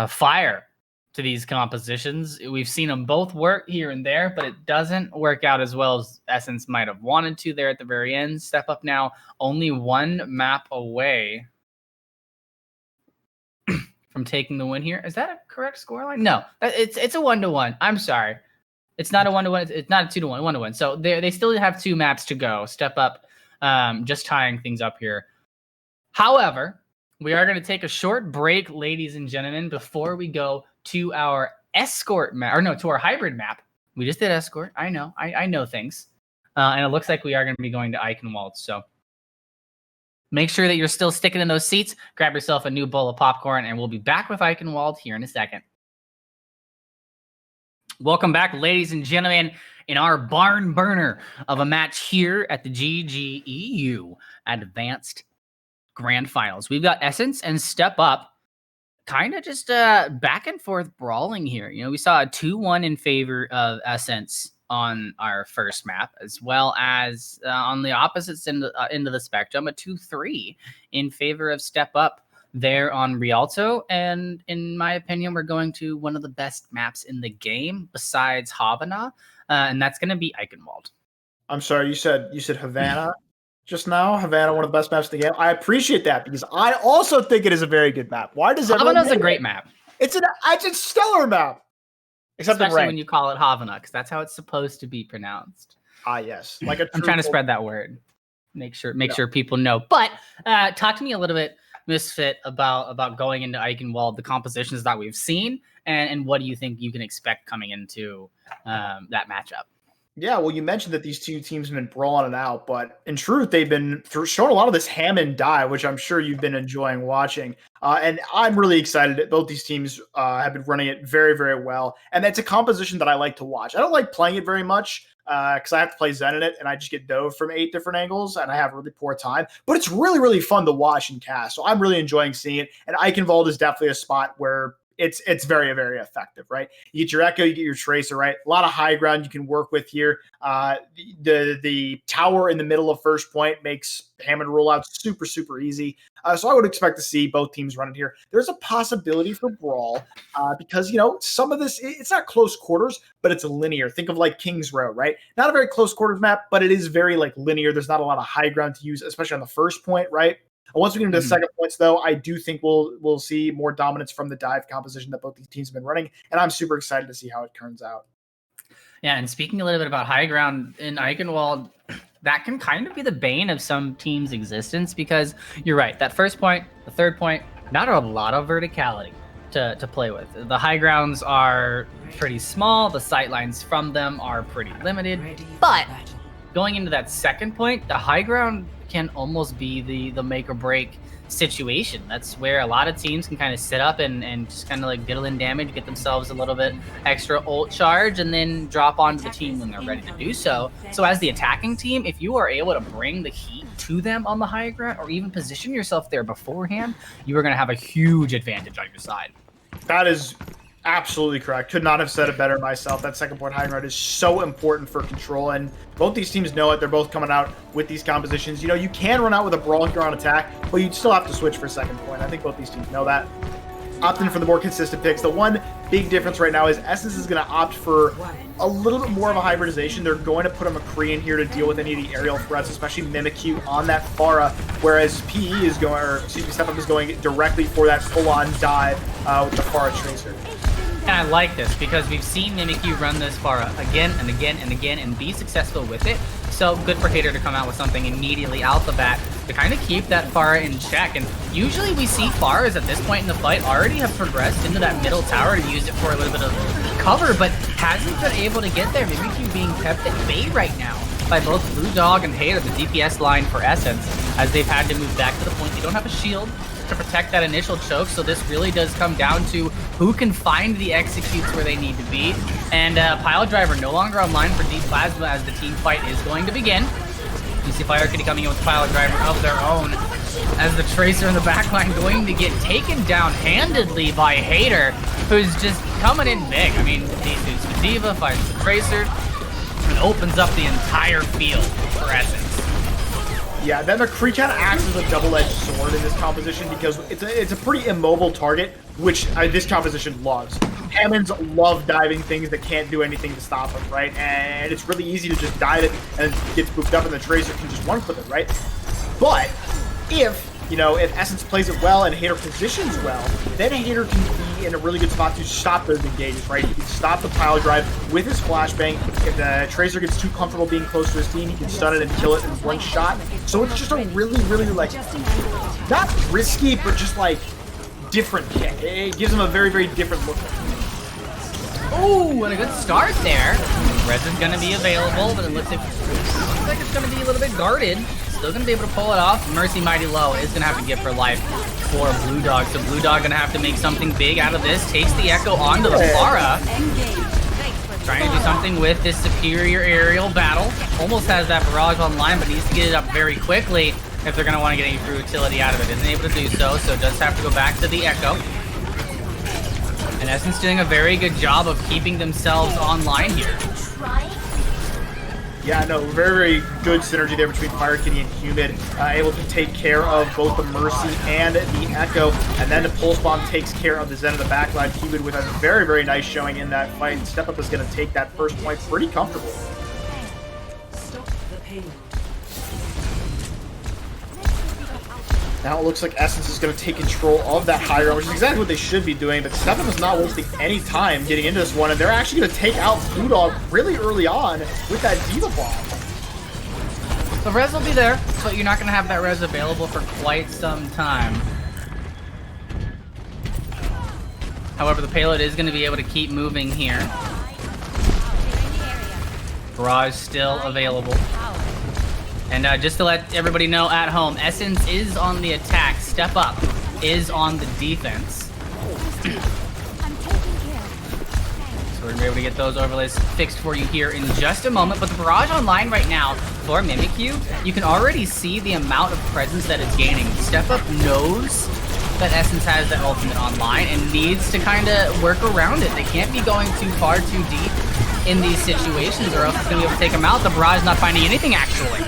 A: fire to these compositions. We've seen them both work here and there, but it doesn't work out as well as Essence might have wanted to there at the very end. StepUp now only one map away from taking the win here. Is that a correct scoreline? No, it's a 1-1. I'm sorry. It's not a 1-1. It's not a 2-1, 1-1. So they still have 2 maps to go. StepUp just tying things up here. However, we are going to take a short break, ladies and gentlemen, before we go to our escort map, or no, to our hybrid map. We just did escort. I know. I know things. And it looks like we are going to be going to Eichenwald. So make sure that you're still sticking in those seats. Grab yourself a new bowl of popcorn, and we'll be back with Eichenwald here in a second. Welcome back, ladies and gentlemen, in our barn burner of a match here at the GGEU Advanced Grand Finals. We've got Essence and StepUp kind of just back and forth brawling here. You know, we saw a 2-1 in favor of Essence on our first map, as well as on the opposite end of the spectrum, a 2-3 in favor of StepUp there on Rialto. And in my opinion, we're going to one of the best maps in the game besides Havana, and that's going to be Eichenwald.
B: I'm sorry, you said Havana just now. Havana, one of the best maps in the game. I appreciate that because I also think it is a very good map. Why does
A: Havana's a great map?
B: It's a stellar map.
A: Especially when you call it Havana, because that's how it's supposed to be pronounced.
B: Ah, yes. I'm trying
A: to spread that word. Make sure people know. But talk to me a little bit, Misfit, about going into Eichenwald, the compositions that we've seen, and what do you think you can expect coming into that matchup?
B: Yeah, well, you mentioned that these two teams have been brawling it out, but in truth, they've been showing a lot of this ham and die, which I'm sure you've been enjoying watching. And I'm really excited that both these teams have been running it very, very well. And it's a composition that I like to watch. I don't like playing it very much because I have to play Zen in it, and I just get dove from 8 different angles, and I have a really poor time. But it's really, really fun to watch and cast. So I'm really enjoying seeing it. And Eichenwald is definitely a spot where it's very, very effective, right? You get your Echo, you get your Tracer, right? A lot of high ground you can work with here. The tower in the middle of first point makes Hammond rollout super, super easy. So I would expect to see both teams run it here. There's a possibility for brawl because, some of this, it's not close quarters, but it's linear. Think of like Kings Row, right? Not a very close quarters map, but it is very linear. There's not a lot of high ground to use, especially on the first point, right? Once we get into the second points, though, I do think we'll see more dominance from the dive composition that both these teams have been running, and I'm super excited to see how it turns out.
A: Yeah, and speaking a little bit about high ground in Eichenwald, that can kind of be the bane of some teams' existence because you're right, that first point, the third point, not a lot of verticality to play with. The high grounds are pretty small, the sight lines from them are pretty limited, but going into that second point, the high ground can almost be the make or break situation. That's where a lot of teams can kind of sit up and just kind of like diddle in damage, get themselves a little bit extra ult charge, and then drop onto the team when they're ready to do so. So as the attacking team, if you are able to bring the heat to them on the high ground or even position yourself there beforehand, you are going to have a huge advantage on your side.
B: That is absolutely correct. Could not have said it better myself. That second point high ground is so important for control, and both these teams know it. They're both coming out with these compositions. You can run out with a brawl if you're on attack, but you'd still have to switch for second point. I think both these teams know that. Opting for the more consistent picks. The one big difference right now is Essence is going to opt for a little bit more of a hybridization. They're going to put a McCree in here to deal with any of the aerial threats, especially Mimikyu on that Pharah, whereas StepUp is going directly for that full-on dive with the Pharah Tracer.
A: And I like this because we've seen Mimikyu run this Pharah again and again and again and be successful with it. So good for Hater to come out with something immediately out the bat to kind of keep that Pharah in check. And usually we see Pharahs at this point in the fight already have progressed into that middle tower to use it for a little bit of cover, but hasn't been able to get there. Mimikyu being kept at bay right now by both Blue Dog and Hater, the DPS line for Essence, as they've had to move back to the point. They don't have a shield to protect that initial choke, so this really does come down to who can find the executes where they need to be. And Pile Driver no longer online for Deep Plasma as the team fight is going to begin. You see Fire Kitty coming in with Pile Driver of their own as the Tracer in the backline going to get taken down handedly by Hater, who's just coming in big. I mean, he shoots the Diva, finds the Tracer, and opens up the entire field for Essence.
B: Yeah, then McCree kind of acts as a double-edged sword in this composition because it's a pretty immobile target, which this composition loves. Hammonds love diving things that can't do anything to stop them, right? And it's really easy to just dive it and it gets booped up and the Tracer can just one-clip it, right? But if Essence plays it well and Hater positions well, then Hater can be in a really good spot to stop those engages, right? He can stop the pile drive with his flashbang. If the Tracer gets too comfortable being close to his team, he can stun it and kill it in one shot. So it's just a really, really, like, not risky, but just, like, different pick. It gives him a very, very different look.
A: Oh, and a good start there. Res is going to be available, but it looks like it's going to be a little bit guarded. Still going to be able to pull it off. Mercy Mighty Low is going to have to give her life for Blue Dog. So Blue Dog going to have to make something big out of this. Takes the Echo onto the Pharah. Trying to do something with this superior aerial battle. Almost has that barrage online, but needs to get it up very quickly if they're going to want to get any true utility out of it. Isn't able to do so, so does have to go back to the Echo. And Essence doing a very good job of keeping themselves online here.
B: Yeah, no, very, very good synergy there between Fire Kitty and Humid. Able to take care of both the Mercy and the Echo. And then the Pulse Bomb takes care of the Zen of the backline. Humid with a very, very nice showing in that fight. And StepUp is going to take that first point pretty comfortably. Now it looks like Essence is going to take control of that high ground, which is exactly what they should be doing, but StepUp is not wasting any time getting into this one, and they're actually going to take out Blue Dog really early on with that Diva Bomb.
A: The res will be there, but you're not going to have that res available for quite some time. However, the payload is going to be able to keep moving here. Barrage still available. And just to let everybody know at home, Essence is on the attack. StepUp is on the defense. So we're going to be able to get those overlays fixed for you here in just a moment. But the barrage online right now for Mimikyu, you can already see the amount of presence that it's gaining. StepUp knows that Essence has that ultimate online and needs to kind of work around it. They can't be going too far too deep in these situations or else it's going to be able to take them out. The barrage not finding anything actually.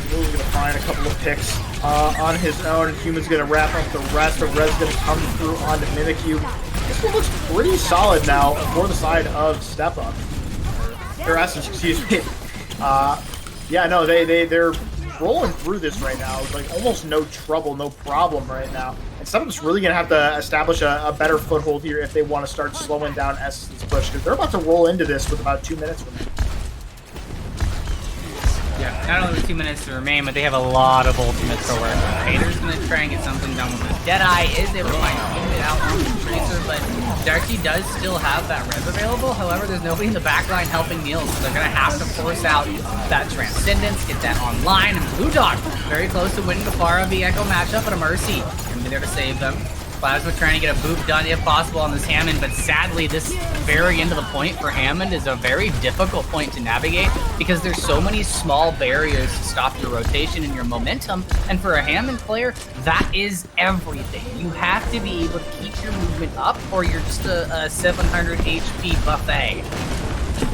B: He's going to find a couple of picks on his own. Human's going to wrap up the rest. The Red's going to come through onto Mimikyu. This one looks pretty solid now for the side of StepUp. Or Essence, excuse me. Yeah, no, they're rolling through this right now. It's like almost no trouble, no problem right now. And StepUp's really going to have to establish a better foothold here if they want to start slowing down Essence's push, because they're about to roll into this with about 2 minutes remaining.
A: Yeah, not only with 2 minutes to remain, but they have a lot of ultimates for work. Hater's going to try and get something done with it. Deadeye is able to find it out on the Tracer, but Darcy does still have that res available. However, there's nobody in the backline helping Niels, so they're going to have to force out that Transcendence, get that online. And Blue Dog, very close to winning the Pharah v Echo matchup, but a Mercy can be there to save them. Plasma trying to get a boop done if possible on this Hammond, but sadly this very end of the point for Hammond is a very difficult point to navigate because there's so many small barriers to stop your rotation and your momentum, and for a Hammond player, that is everything. You have to be able to keep your movement up or you're just a 700 HP buffet.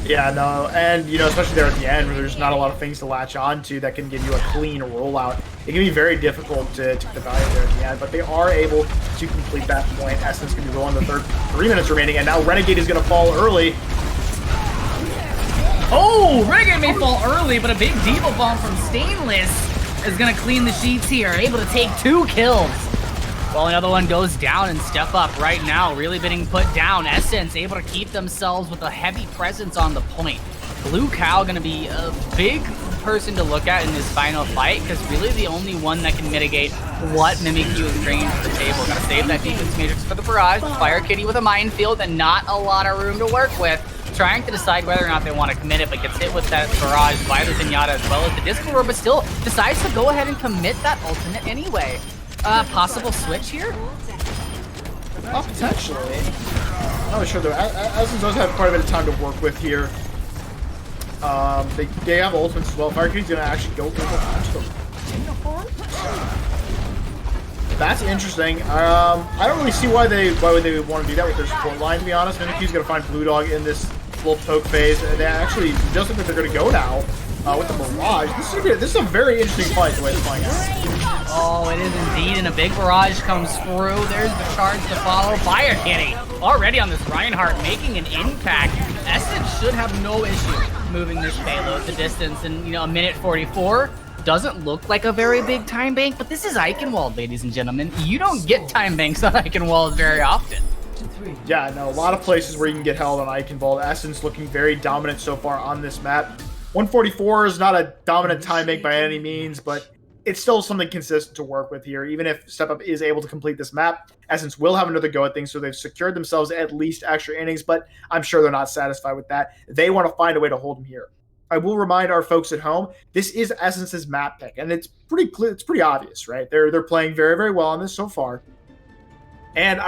B: Yeah, no, and especially there at the end where there's not a lot of things to latch on to that can give you a clean rollout. It can be very difficult to get the value there at the end, but they are able to complete that point. Essence can be rolling the third 3 minutes remaining, and now Renegade is going to fall early.
A: Oh, Renegade may fall early, but a big Diva Bomb from Stainless is going to clean the sheets here, able to take 2 kills. Well, another one goes down, and StepUp right now really being put down. Essence able to keep themselves with a heavy presence on the point. Blue Cow going to be a big person to look at in this final fight because really the only one that can mitigate what Mimikyu is bringing to the table. Got to save that defense matrix for the barrage. Fire Kitty with a minefield and not a lot of room to work with. Trying to decide whether or not they want to commit it, but gets hit with that barrage by the Zenyatta as well as the Disco Roar, but still decides to go ahead and commit that ultimate anyway. Possible switch here?
B: Potentially. I'm not sure though. Essence does have quite a bit of time to work with here. They have ultimates as well. Fire Kitty's gonna actually go for the launch them. That's interesting. I don't really see why they would want to do that with their support line, to be honest. Mimikyu's gonna find Blue Dog in this little poke phase. And they actually just look like they're going to go now with the Mirage. This is a very interesting fight the way it's playing out.
A: Oh, it is indeed, and a big barrage comes through. There's the charge to follow. Fire Kitty already on this Reinhardt, making an impact. Essence should have no issue moving this payload the distance, and a minute 44 doesn't look like a very big time bank, but this is Eichenwald, ladies and gentlemen. You don't get time banks on Eichenwald very often.
B: Yeah, no, a lot of places where you can get held on Eichenwald. Essence looking very dominant so far on this map. 144 is not a dominant time bank by any means, but it's still something consistent to work with here. Even if StepUp is able to complete this map, Essence will have another go at things, so they've secured themselves at least extra innings, but I'm sure they're not satisfied with that. They want to find a way to hold them here. I will remind our folks at home, this is Essence's map pick, and it's pretty clear, it's pretty obvious, right? They're playing very, very well on this so far. And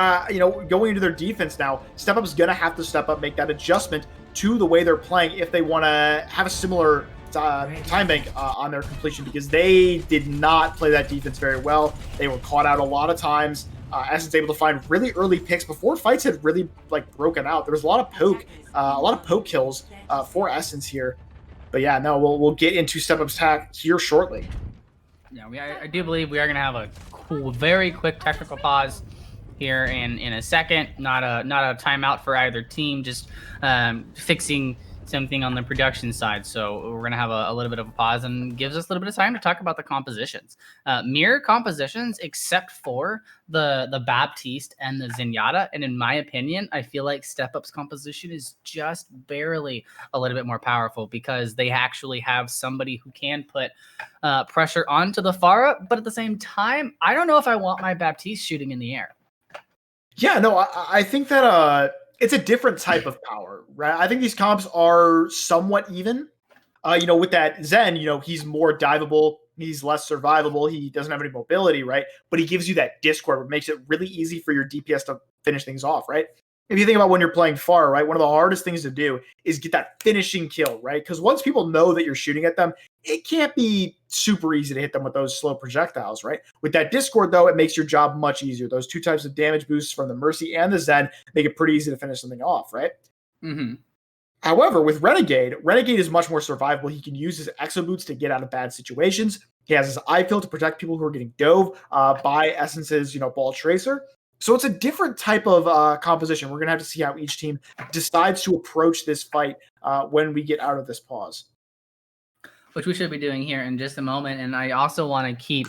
B: going into their defense now, StepUp's gonna have to step up, make that adjustment to the way they're playing if they want to have a similar time bank on their completion, because they did not play that defense very well. They were caught out a lot of times. Essence able to find really early picks before fights had really broken out. There was a lot of poke kills for Essence here. But yeah, no, we'll get into StepUp's attack here shortly.
A: Yeah, I do believe we are going to have a very quick technical pause here in a second. Not a timeout for either team, just fixing something on the production side. So we're going to have a little bit of a pause, and gives us a little bit of time to talk about the compositions. Mirror compositions, except for the Baptiste and the Zenyatta. And in my opinion, I feel like StepUp's composition is just barely a little bit more powerful, because they actually have somebody who can put pressure onto the Pharah. But at the same time, I don't know if I want my Baptiste shooting in the air.
B: Yeah, no, I think that it's a different type of power, right? I think these comps are somewhat even. With that Zen, he's more diveable, he's less survivable, he doesn't have any mobility, right? But he gives you that discord, which makes it really easy for your DPS to finish things off, right? If you think about when you're playing Pharah, right, one of the hardest things to do is get that finishing kill, right? Because once people know that you're shooting at them, it can't be super easy to hit them with those slow projectiles, right? With that Discord, though, it makes your job much easier. Those two types of damage boosts from the Mercy and the Zen make it pretty easy to finish something off, right?
A: Mm-hmm.
B: However, with Renegade is much more survivable. He can use his Exo Boots to get out of bad situations. He has his Eye Pill to protect people who are getting dove by Essence's, Ball Tracer. So it's a different type of composition. We're going to have to see how each team decides to approach this fight when we get out of this pause.
A: Which we should be doing here in just a moment. And I also want to keep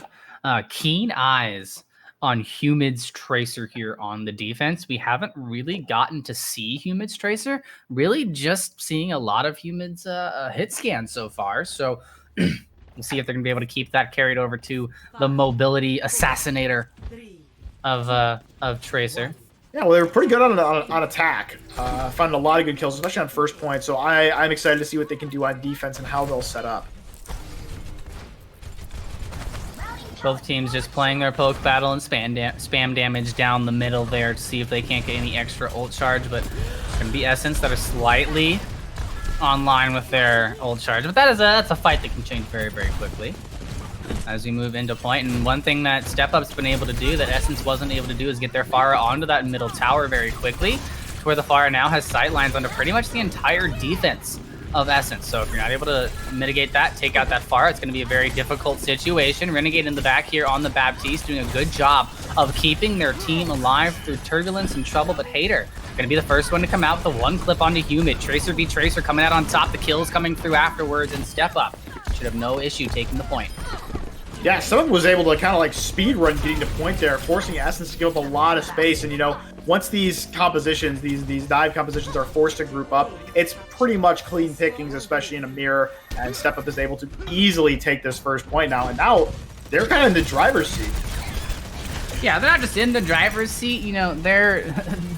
A: keen eyes on Humid's Tracer here on the defense. We haven't really gotten to see Humid's Tracer, really just seeing a lot of Humid's hit scan so far. So we'll see if they're going to be able to keep that carried over to the mobility assassinator of Tracer.
B: Yeah, well, they were pretty good on attack. Finding a lot of good kills, especially on first point. So I'm excited to see what they can do on defense and how they'll set up.
A: Both teams just playing their poke battle and spam damage down the middle there to see if they can't get any extra ult charge, but it's going to be Essence that are slightly online with their ult charge. But that's a fight that can change very, very quickly as we move into point. And one thing that StepUp's been able to do that Essence wasn't able to do is get their Pharah onto that middle tower very quickly, to where the Pharah now has sight lines onto pretty much the entire defense of Essence. So if you're not able to mitigate that, take out that Pharah, it's going to be a very difficult situation. Renegade in the back here on the Baptiste doing a good job of keeping their team alive through turbulence and trouble, but Hater going to be the first one to come out with the one clip onto Humid. Tracer v Tracer coming out on top, the kills coming through afterwards, and StepUp should have no issue taking the point.
B: Yeah, someone was able to kind of speed run getting to point there, forcing Essence to give up a lot of space. And, once these compositions, these dive compositions are forced to group up, it's pretty much clean pickings, especially in a mirror. And StepUp is able to easily take this first point now. And now they're kind of in the driver's seat.
A: Yeah, they're not just in the driver's seat.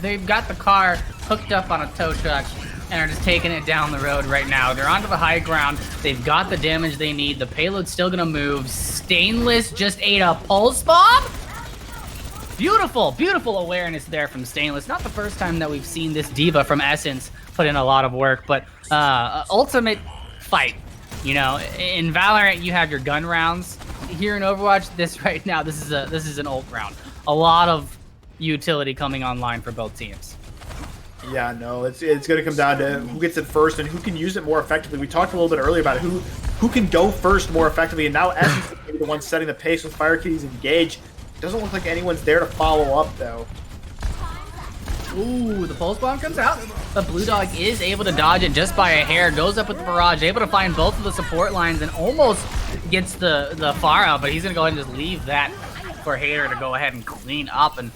A: They've got the car hooked up on a tow truck and are just taking it down the road right now. They're onto the high ground. They've got the damage they need. The payload's still going to move. Stainless just ate a pulse bomb. Beautiful, beautiful awareness there from Stainless. Not the first time that we've seen this diva from Essence put in a lot of work, but ultimate fight. In Valorant, you have your gun rounds. Here in Overwatch, this is an ult round. A lot of utility coming online for both teams.
B: Yeah, no, it's going to come down to who gets it first and who can use it more effectively. We talked a little bit earlier about who can go first more effectively, and now Essence is maybe the one setting the pace with Fire Kitty's engage. Doesn't look like anyone's there to follow up, though.
A: Ooh, the pulse bomb comes out. The Blue Dog is able to dodge it just by a hair. Goes up with the barrage, able to find both of the support lines, and almost gets the far out. But he's gonna go ahead and just leave that for Hater to go ahead and clean up. And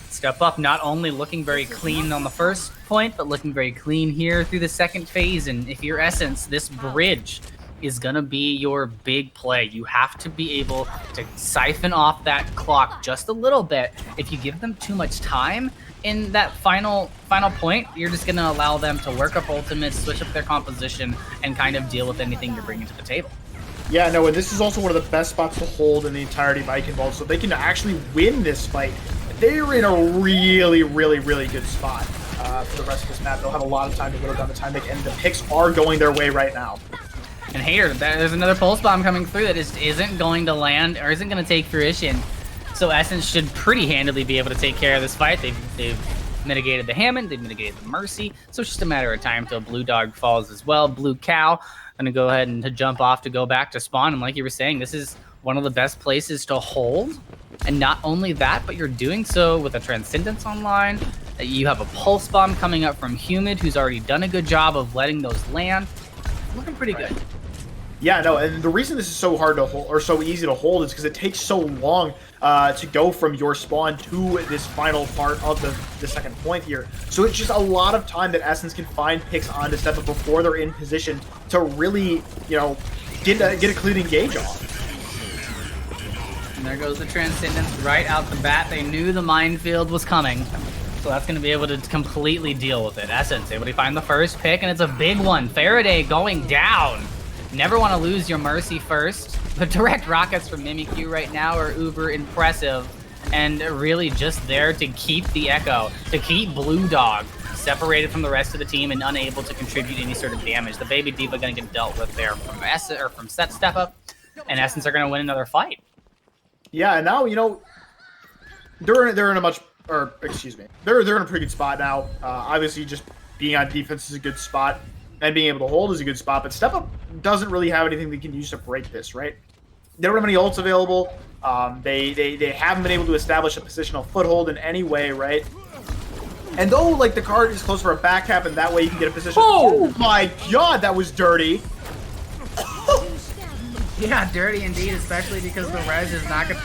A: StepUp not only looking very clean on the first point, but looking very clean here through the second phase. And if you're Essence, this bridge is gonna be your big play. You have to be able to siphon off that clock just a little bit. If you give them too much time in that final point, you're just gonna allow them to work up ultimates, switch up their composition, and kind of deal with anything you're bringing to the table.
B: Yeah, no, and this is also one of the best spots to hold in the entirety of Ike Involved, so they can actually win this fight. They're in a really, really, really good spot for the rest of this map. They'll have a lot of time to whittle down the time, and the picks are going their way right now.
A: And here, there's another pulse bomb coming through that just isn't going to land or isn't going to take fruition. So Essence should pretty handily be able to take care of this fight. They've mitigated the Hammond, they've mitigated the Mercy, so it's just a matter of time till Blue Dog falls as well. Blue Cow gonna go ahead and jump off to go back to spawn. And like you were saying, this is one of the best places to hold. And not only that, but you're doing so with a Transcendence online. You have a pulse bomb coming up from Humid, who's already done a good job of letting those land. Looking pretty good.
B: Yeah, no, and the reason this is so hard to hold, or so easy to hold, is because it takes so long to go from your spawn to this final part of the second point here. So it's just a lot of time that Essence can find picks onto StepUp before they're in position to really, you know, get a clean engage off.
A: And there goes the Transcendence right out the bat. They knew the minefield was coming, so that's going to be able to completely deal with it. Essence able to find the first pick, and it's a big one. Faraday going down. Never want to lose your Mercy first. The direct rockets from Mimikyu right now are uber impressive and really just there to keep the Echo, to keep Blue Dog separated from the rest of the team and unable to contribute any sort of damage. The Baby Diva going to get dealt with there from StepUp, and Essence are going to win another fight.
B: Yeah, and now, you know, they're in a much, or excuse me, they're in a pretty good spot now. Obviously, just being on defense is a good spot, and being able to hold is a good spot, but StepUp doesn't really have anything they can use to break this, right? They don't have any ults available. They haven't been able to establish a positional foothold in any way, right? And though, like, the card is close for a back cap, and that way you can get a position. Oh my god, that was dirty.
A: Yeah, dirty indeed, especially because the res is not gonna...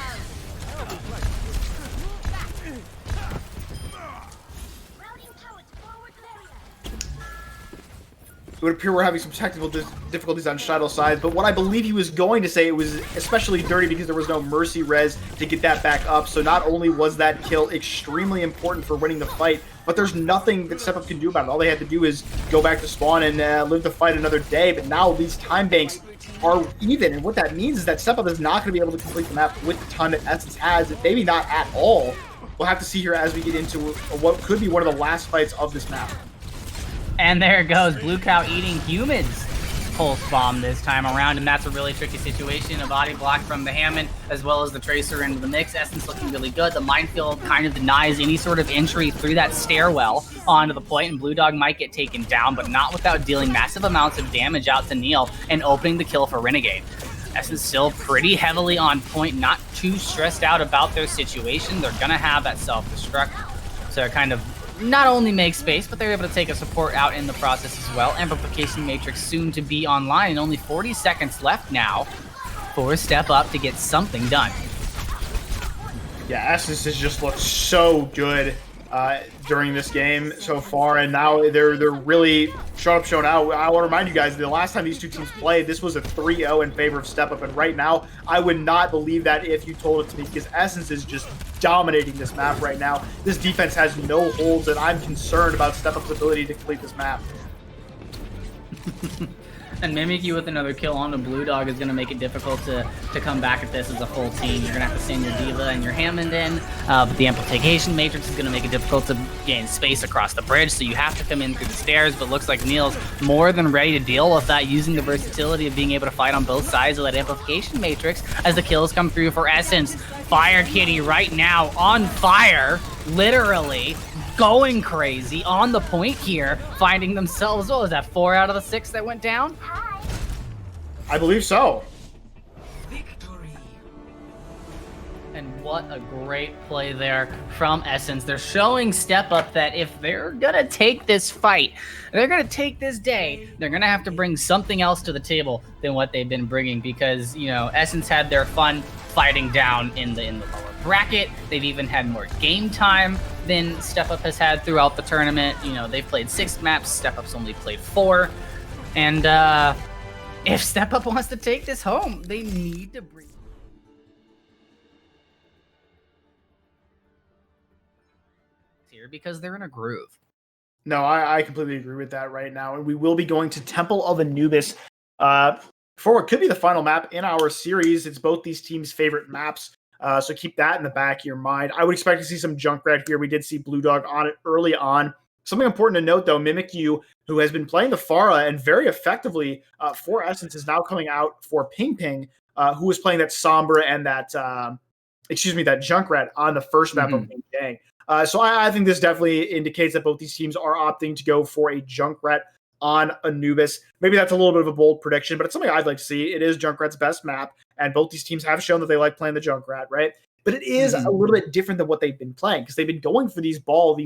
B: It would appear we're having some technical difficulties on Shadow's side, but what I believe he was going to say, it was especially dirty because there was no Mercy res to get that back up. So not only was that kill extremely important for winning the fight, but there's nothing that StepUp can do about it. All they had to do is go back to spawn and live the fight another day. But now these time banks are even, and what that means is that StepUp is not going to be able to complete the map with the time that Essence has, maybe not at all. We'll have to see here as we get into what could be one of the last fights of this map.
A: And there it goes, Blue Cow eating Humid's pulse bomb this time around, and that's a really tricky situation. A body block from the Hammond, as well as the Tracer into the mix. Essence looking really good. The minefield kind of denies any sort of entry through that stairwell onto the point, and Blue Dog might get taken down, but not without dealing massive amounts of damage out to Neil and opening the kill for Renegade. Essence still pretty heavily on point, not too stressed out about their situation. They're gonna have that self-destruct, so they're kind of not only make space, but they're able to take a support out in the process as well. Amplification Matrix soon to be online, and only 40 seconds left now for StepUp to get something done.
B: Yeah, Essence has just looked so good during this game so far, and now they're really showing up, showing out. I want to remind you guys, the last time these two teams played, this was a 3-0 in favor of StepUp, and right now, I would not believe that if you told it to me, because Essence is just dominating this map right now. This defense has no holds, and I'm concerned about StepUp's ability to complete this map.
A: And Mimikyu with another kill on the Blue Dog is going to make it difficult to come back at this as a full team. You're going to have to send your Diva and your Hammond in, but the Amplification Matrix is going to make it difficult to gain space across the bridge, so you have to come in through the stairs, but looks like Neil's more than ready to deal with that, using the versatility of being able to fight on both sides of that Amplification Matrix as the kills come through for Essence. Fire Kitty right now on fire. literally going crazy on the point here, finding themselves, what was that, 4 out of the 6 that went down?
B: I believe so.
A: And what a great play there from Essence. They're showing StepUp that if they're gonna take this fight, they're gonna take this day, they're gonna have to bring something else to the table than what they've been bringing, because, you know, Essence had their fun fighting down in the lower bracket. They've even had more game time than StepUp has had throughout the tournament. You know, they've played 6 maps, StepUp's only played 4. And if StepUp wants to take this home, they need to bring here because they're in a groove.
B: No, I completely agree with that right now. And we will be going to Temple of Anubis for what could be the final map in our series. It's both these teams' favorite maps. So keep that in the back of your mind. I would expect to see some Junkrat here. We did see Blue Dog on it early on. Something important to note, though, Mimikyu, who has been playing the Pharah and very effectively for Essence, is now coming out for Ping Ping, who was playing that Sombra and that, that Junkrat on the first map of Ping Ping. So I think this definitely indicates that both these teams are opting to go for a Junkrat on Anubis. Maybe that's a little bit of a bold prediction, but it's something I'd like to see. It is Junkrat's best map, and both these teams have shown that they like playing the Junkrat, right? But it is a little bit different than what they've been playing, because they've been going for these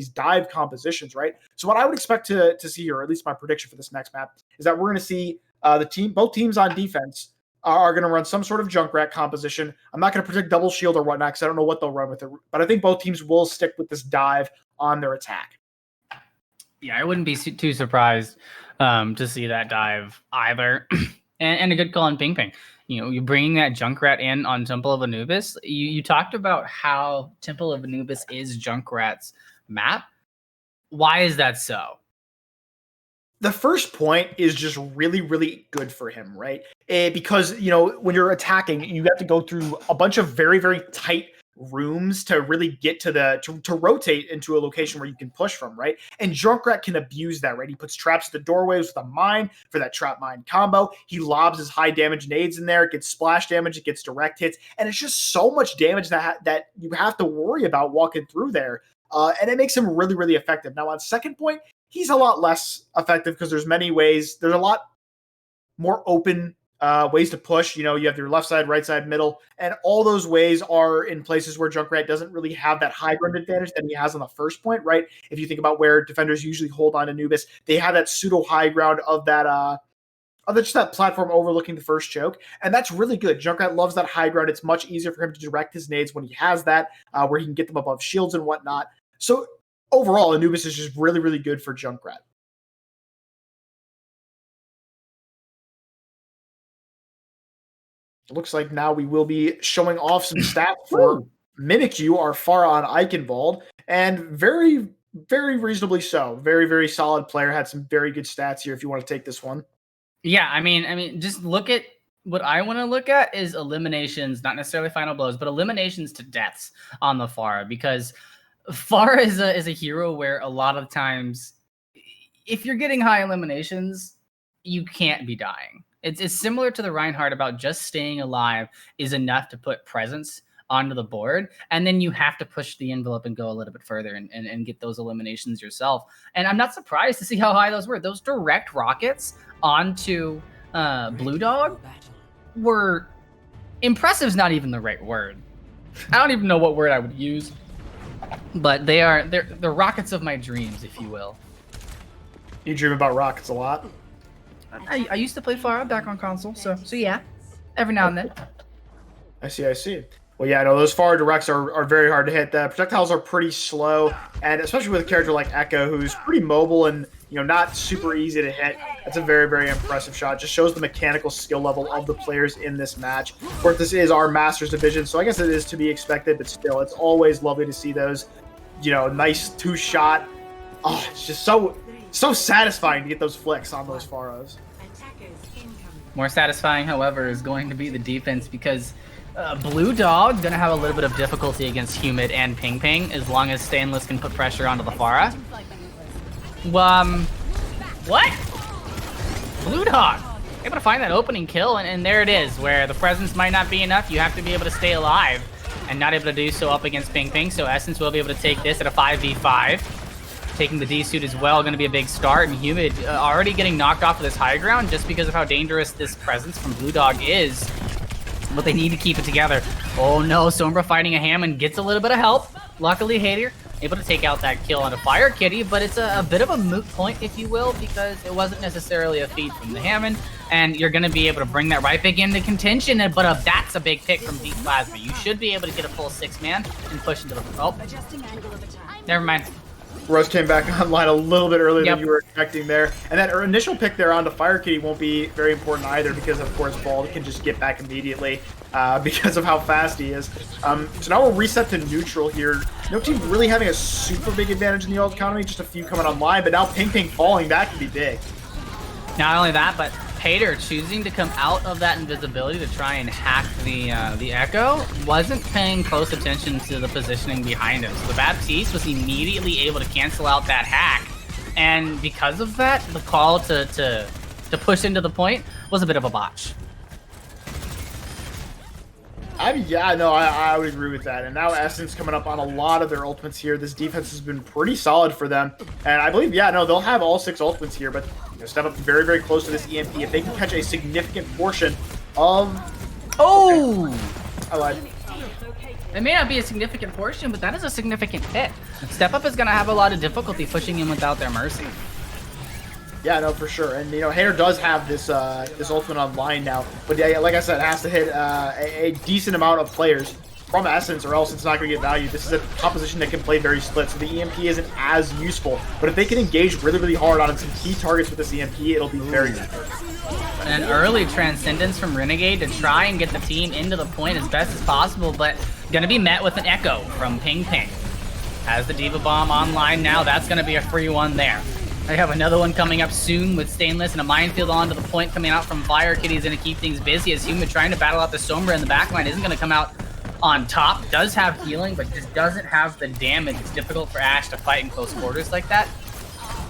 B: dive compositions, right? So what I would expect to see here, or at least my prediction for this next map, is that we're going to see both teams on defense are going to run some sort of Junkrat composition. I'm not going to predict double shield or whatnot, because I don't know what they'll run with it, but I think both teams will stick with this dive on their attack.
A: Yeah, I wouldn't be too surprised to see that dive either. and a good call on Ping Ping. You know, you're bringing that Junkrat in on Temple of Anubis. You talked about how Temple of Anubis is Junkrat's map. Why is that so?
B: The first point is just really, really good for him, right? Because, you know, when you're attacking, you have to go through a bunch of very, very tight rooms to really get to to rotate into a location where you can push from, right? And Junkrat can abuse that, right? He puts traps at the doorways with a mine for that trap mine combo. He lobs his high damage nades in there. It gets splash damage, it gets direct hits, and it's just so much damage that you have to worry about walking through there. And it makes him really, really effective. Now, on second point, he's a lot less effective because there's a lot more open ways to push. You know, you have your left side, right side, middle, and all those ways are in places where Junkrat doesn't really have that high ground advantage that he has on the first point, right? If you think about where defenders usually hold on Anubis, they have that pseudo high ground of that just that platform overlooking the first choke, and that's really good. Junkrat loves that high ground. It's much easier for him to direct his nades when he has that, where he can get them above shields and whatnot. So overall, Anubis is just really, really good for Junkrat. It looks like now we will be showing off some stats for Mimikyu, our Pharah on Eichenwald, and very, very reasonably so. Very, very solid player. Had some very good stats here if you want to take this one.
A: Yeah, I mean, just look at what I want to look at is eliminations, not necessarily final blows, but eliminations to deaths on the Pharah, because Pharah is a hero where a lot of times, if you're getting high eliminations, you can't be dying. It's similar to the Reinhardt about just staying alive is enough to put presence onto the board, and then you have to push the envelope and go a little bit further and get those eliminations yourself. And I'm not surprised to see how high those were. Those direct rockets onto Blue Dog were impressive. Is not even the right word. I don't even know what word I would use, but they're the rockets of my dreams, if you will.
B: You dream about rockets a lot?
A: I used to play Pharah back on console, so yeah, every now and then.
B: I see. Well, yeah, no, those Pharah directs are very hard to hit. The projectiles are pretty slow, and especially with a character like Echo, who's pretty mobile and, you know, not super easy to hit. That's a very, very impressive shot. Just shows the mechanical skill level of the players in this match. Of course, this is our Masters division, so I guess it is to be expected, but still, it's always lovely to see those, you know, nice two-shot. Oh, it's just so satisfying to get those flicks on those Pharahs.
A: More satisfying, however, is going to be the defense, because Blue Dog gonna have a little bit of difficulty against Humid and Ping Ping as long as Stainless can put pressure onto the Pharah. What? Blue Dog able to find that opening kill, and there it is, where the presence might not be enough. You have to be able to stay alive. and not able to do so up against Ping Ping. So Essence will be able to take this at a 5v5. Taking the D-suit as well, going to be a big start. And Humid already getting knocked off of this high ground just because of how dangerous this presence from Blue Dog is. But they need to keep it together. Oh no, Sombra fighting a Hammond gets a little bit of help. Luckily, Hater able to take out that kill on a Fire Kitty, but it's a bit of a moot point, if you will, because it wasn't necessarily a feed from the Hammond, and you're going to be able to bring that right back into contention, but that's a big pick from Deep Plasma. You should be able to get a full 6-man and push into the... Oh, never mind.
B: Rose came back online a little bit earlier than you were expecting there. And that initial pick there onto Fire Kitty won't be very important either because, of course, Bald can just get back immediately because of how fast he is. So now we'll reset to neutral here. No team really having a super big advantage in the ult economy, just a few coming online, but now Ping Ping falling, that could be big.
A: Not only that, but Hater choosing to come out of that invisibility to try and hack the Echo wasn't paying close attention to the positioning behind him. So the Baptiste was immediately able to cancel out that hack, and because of that, the call to push into the point was a bit of a botch.
B: I would agree with that. And now Essence coming up on a lot of their ultimates here. This defense has been pretty solid for them. And I believe, they'll have all 6 ultimates here, but StepUp very, very close to this EMP. If they can catch a significant portion of...
A: Oh!
B: Okay. I lied.
A: It may not be a significant portion, but that is a significant hit. StepUp is going to have a lot of difficulty pushing in without their Mercy.
B: Yeah, no, for sure. And, Hater does have this this ultimate online now. But, yeah, like I said, it has to hit a decent amount of players from Essence or else it's not going to get value. This is a composition that can play very split, so the EMP isn't as useful. But if they can engage really, really hard on some key targets with this EMP, it'll be very good.
A: An early Transcendence from Renegade to try and get the team into the point as best as possible, but going to be met with an Echo from Ping Ping. Has the Diva Bomb online now, that's going to be a free one there. I have another one coming up soon with Stainless and a minefield onto the point coming out from Fire Kitty is going to keep things busy as Humid trying to battle out the Sombra in the backline isn't going to come out on top. Does have healing, but just doesn't have the damage. It's difficult for Ashe to fight in close quarters like that.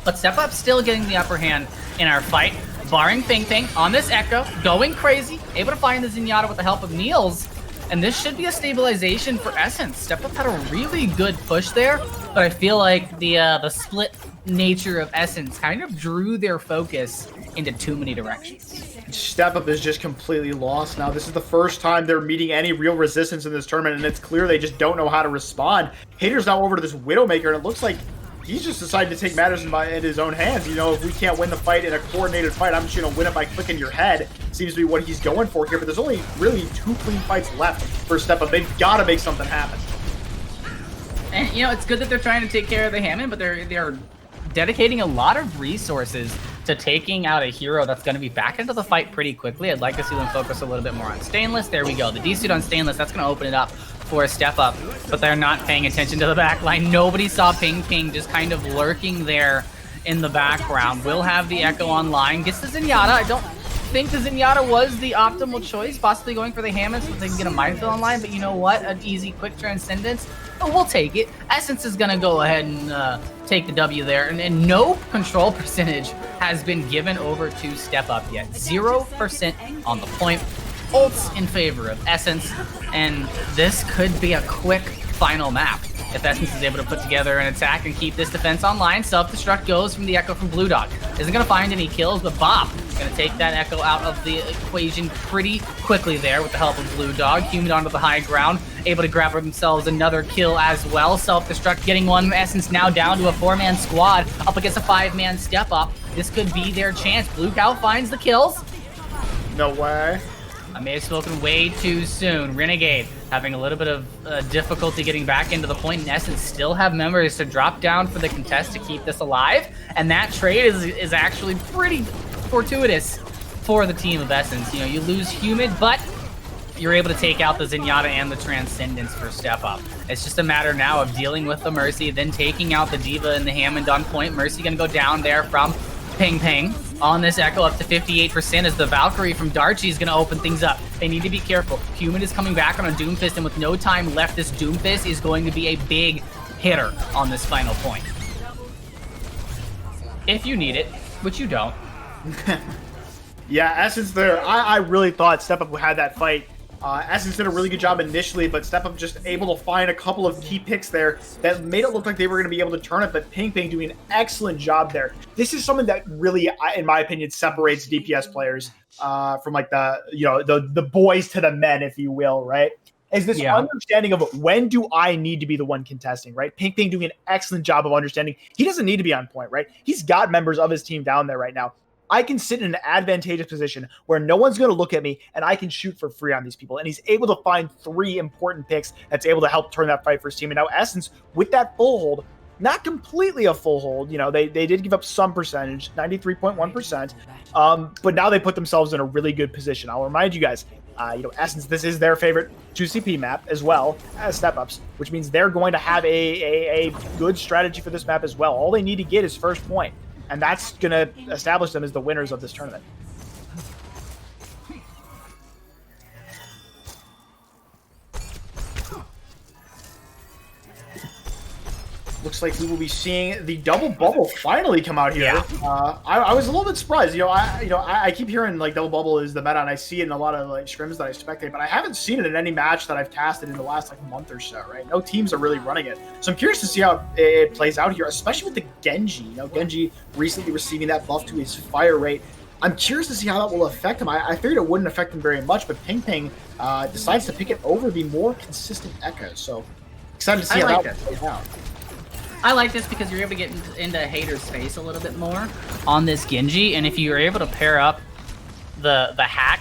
A: But StepUp still getting the upper hand in our fight, barring Ping Ping on this Echo, going crazy, able to find the Zenyatta with the help of Niels. And this should be a stabilization for Essence. StepUp had a really good push there, but I feel like the split nature of Essence kind of drew their focus into too many directions.
B: StepUp is just completely lost now. This is the first time they're meeting any real resistance in this tournament, and it's clear they just don't know how to respond. Hater's now over to this Widowmaker, and it looks like he's just decided to take matters into his own hands. If we can't win the fight in a coordinated fight, I'm just going to win it by clicking your head. Seems to be what he's going for here, but there's only really 2 clean fights left for StepUp. They've got to make something happen.
A: And, it's good that they're trying to take care of the Hammond, but they're dedicating a lot of resources to taking out a hero that's going to be back into the fight pretty quickly. I'd like to see them focus a little bit more on Stainless. There we go. The D-suit on Stainless, that's going to open it up for a StepUp, but they're not paying attention to the back line. Nobody saw Ping Ping just kind of lurking there in the background. Will have the Echo online. Gets the Zenyatta. I don't think the Zenyatta was the optimal choice, possibly going for the Hammond so they can get a minefield online, but you know what? An easy, quick Transcendence. Oh, we'll take it. Essence is going to go ahead and take the W there, and no control percentage has been given over to StepUp yet. 0% on the point. Ults in favor of Essence, and this could be a quick final map if Essence is able to put together an attack and keep this defense online. Self-destruct goes from the Echo from Blue Dog. Isn't going to find any kills, but Bob going to take that Echo out of the equation pretty quickly there with the help of Blue Dog. Humid onto the high ground, able to grab for themselves another kill as well. Self-destruct getting one. Essence now down to a 4-man squad up against a 5-man StepUp. This could be their chance. Blue Cow finds the kills.
B: No way.
A: I may have spoken way too soon. Renegade having a little bit of difficulty getting back into the point. In Essence, still have members to drop down for the contest to keep this alive. And that trade is actually pretty fortuitous for the team of Essence. You lose Humid, but you're able to take out the Zenyatta and the Transcendence for StepUp. It's just a matter now of dealing with the Mercy, then taking out the Diva and the Hammond on point. Mercy going to go down there from Ping Ping on this Echo up to 58% as the Valkyrie from Darchi is going to open things up. They need to be careful. Humid is coming back on a Doomfist, and with no time left, this Doomfist is going to be a big hitter on this final point. If you need it, which you don't.
B: Yeah, Essence there. I really thought StepUp had that fight Essence did a really good job initially, but StepUp just able to find a couple of key picks there that made it look like they were going to be able to turn it, but Ping doing an excellent job there. This is something that really, in my opinion, separates DPS players from like the boys to the men, if you will, right? Is this understanding of when do I need to be the one contesting, right? Ping doing an excellent job of understanding he doesn't need to be on point, right? He's got members of his team down there right now. I can sit in an advantageous position where no one's going to look at me and I can shoot for free on these people. And he's able to find 3 important picks that's able to help turn that fight for his team. And now Essence, with that full hold, not completely a full hold, they did give up some percentage, 93.1%, but now they put themselves in a really good position. I'll remind you guys, Essence, this is their favorite 2CP map as well as StepUps, which means they're going to have a good strategy for this map as well. All they need to get is first point. And that's going to establish them as the winners of this tournament. Looks like we will be seeing the double bubble finally come out here. Yeah. I was a little bit surprised. I keep hearing like double bubble is the meta, and I see it in a lot of like scrims that I spectate, but I haven't seen it in any match that I've casted in the last like month or so. Right? No teams are really running it, so I'm curious to see how it plays out here, especially with the Genji. Genji recently receiving that buff to his fire rate. I'm curious to see how that will affect him. I figured it wouldn't affect him very much, but Ping decides to pick it over the more consistent Echo. So excited to see how that plays out.
A: I like this because you're able to get into Hater's face a little bit more on this Genji, and if you're able to pair up the hack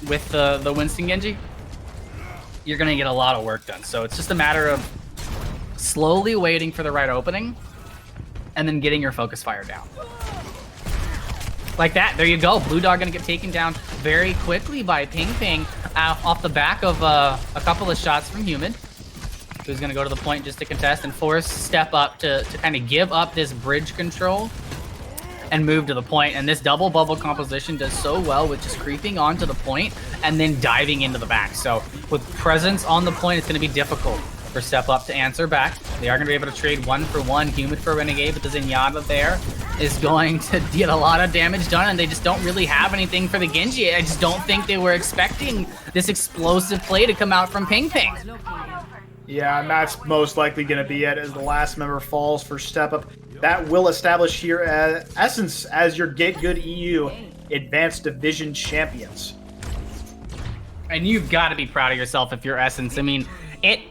A: with the Winston Genji, you're gonna get a lot of work done. So it's just a matter of slowly waiting for the right opening and then getting your focus fire down. Like that, there you go. Blue Dog gonna get taken down very quickly by Ping off the back of a couple of shots from Humid, who's going to go to the point just to contest and force StepUp to kind of give up this bridge control and move to the point. And this double bubble composition does so well with just creeping onto the point and then diving into the back. So with presence on the point, it's going to be difficult for StepUp to answer back. They are going to be able to trade 1-for-1, Humid for Renegade, but the Zenyatta there is going to get a lot of damage done, and they just don't really have anything for the Genji. I just don't think they were expecting this explosive play to come out from Ping.
B: Yeah, and that's most likely going to be it as the last member falls for StepUp. That will establish here Essence as your GitGud EU Advanced Division champions.
A: And you've got to be proud of yourself if you're Essence. I mean, it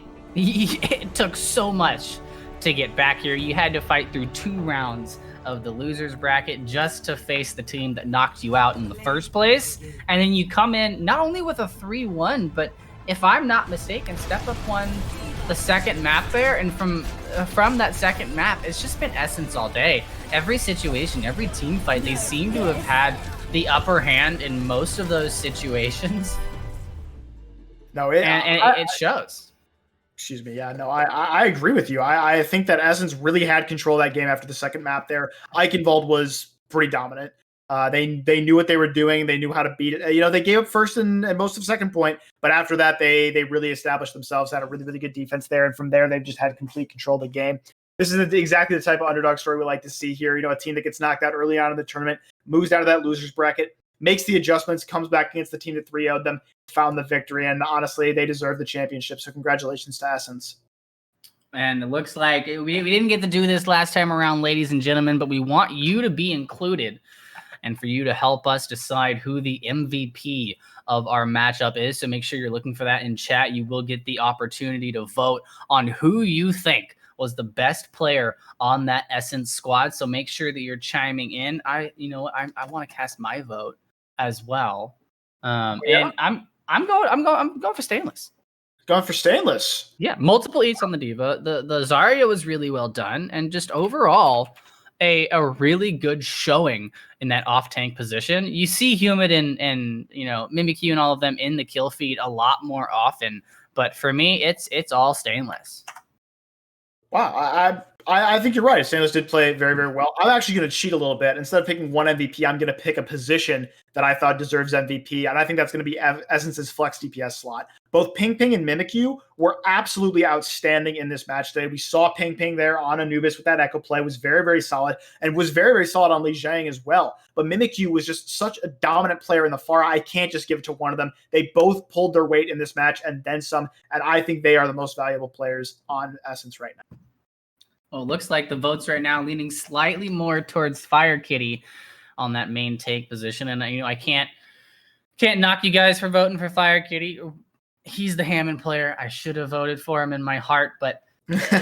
A: took so much to get back here. You had to fight through 2 rounds of the losers bracket just to face the team that knocked you out in the first place. And then you come in not only with a 3-1, but if I'm not mistaken, StepUp won the second map there, and from that second map, it's just been Essence all day. Every situation, every team fight, they seem to have had the upper hand in most of those situations.
B: No,
A: it shows.
B: Excuse me. Yeah, no, I agree with you. I think that Essence really had control of that game after the second map there. Eichenwald was pretty dominant. They knew what they were doing. They knew how to beat it. They gave up first and most of second point, but after that, they really established themselves, had a really, really good defense there. And from there, they've just had complete control of the game. This is exactly the type of underdog story we like to see here. A team that gets knocked out early on in the tournament, moves out of that losers bracket, makes the adjustments, comes back against the team that 3-0'd them, found the victory. And honestly, they deserve the championship. So congratulations to Essence.
A: And it looks like we didn't get to do this last time around, ladies and gentlemen, but we want you to be included and for you to help us decide who the MVP of our matchup is. So make sure you're looking for that in chat. You will get the opportunity to vote on who you think was the best player on that Essence squad. So make sure that you're chiming in. I want to cast my vote as well. And I'm going for Stainless.
B: Going for Stainless.
A: Yeah, multiple eats on the Diva. The Zarya was really well done, and just overall a really good showing in that off tank position. You see Humid and Mimikyu and all of them in the kill feed a lot more often, but for me, it's all Stainless.
B: Wow, I think you're right. Stainless did play very, very well. I'm actually going to cheat a little bit. Instead of picking one MVP, I'm going to pick a position that I thought deserves MVP, and I think that's going to be Essence's flex DPS slot. Both Ping Ping and Mimikyu were absolutely outstanding in this match today. We saw Ping Ping there on Anubis with that echo play, was very, very solid, and was very, very solid on Li Jiang as well. But Mimikyu was just such a dominant player in the Pharah. I can't just give it to one of them. They both pulled their weight in this match and then some, and I think they are the most valuable players on Essence right now.
A: Well, it looks like the votes right now leaning slightly more towards Fire Kitty on that main take position. And I can't knock you guys for voting for Fire Kitty. He's the Hammond player. I should have voted for him in my heart, but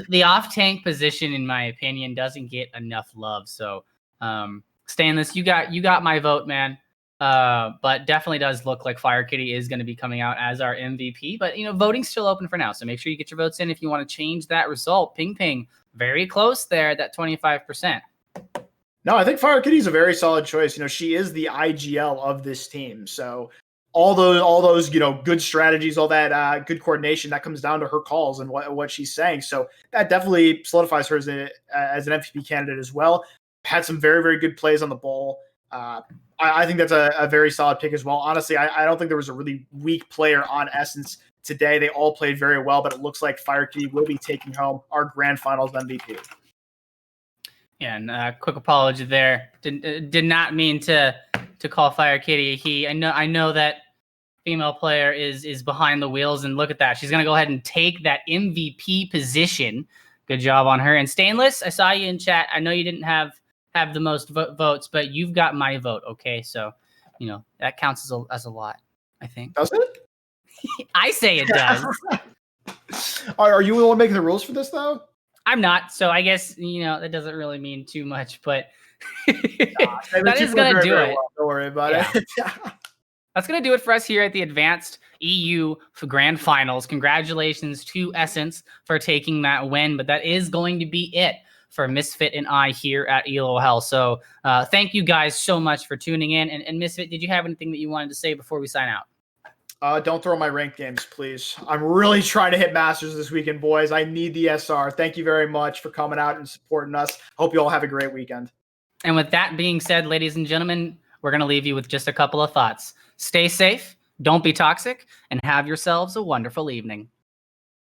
A: the off tank position, in my opinion, doesn't get enough love. So, Stainless, you got my vote, man. But definitely does look like Fire Kitty is going to be coming out as our MVP. But voting's still open for now, so make sure you get your votes in if you want to change that result. Ping Ping, very close there at that 25%.
B: No, I think Fire Kitty's a very solid choice. She is the IGL of this team. So all those good strategies, all that good coordination, that comes down to her calls and what she's saying. So that definitely solidifies her as an MVP candidate as well. Had some very, very good plays on the ball. I think that's a very solid pick as well. Honestly, I don't think there was a really weak player on Essence today. They all played very well, but it looks like Fire Kitty will be taking home our Grand Finals MVP.
A: Yeah, and quick apology there. Did not mean to call Fire Kitty a he. I know that female player is behind the wheels, and look at that. She's gonna go ahead and take that MVP position. Good job on her. And Stainless, I saw you in chat. I know you didn't have the most votes, but you've got my vote. Okay, so that counts as a lot. I think.
B: Does it?
A: I say it does.
B: Are you the one making the rules for this though?
A: I'm not, so I guess that doesn't really mean too much, but that is gonna do it.
B: Well. Don't worry about it.
A: That's gonna do it for us here at the Advanced EU for Grand Finals. Congratulations to Essence for taking that win, but that is going to be it for Misfit and I here at ELO Hell. So thank you guys so much for tuning in. And Misfit, did you have anything that you wanted to say before we sign out?
B: Don't throw my ranked games, please. I'm really trying to hit Masters this weekend, boys. I need the SR. Thank you very much for coming out and supporting us. Hope you all have a great weekend.
A: And with that being said, ladies and gentlemen, we're going to leave you with just a couple of thoughts. Stay safe, don't be toxic, and have yourselves a wonderful evening.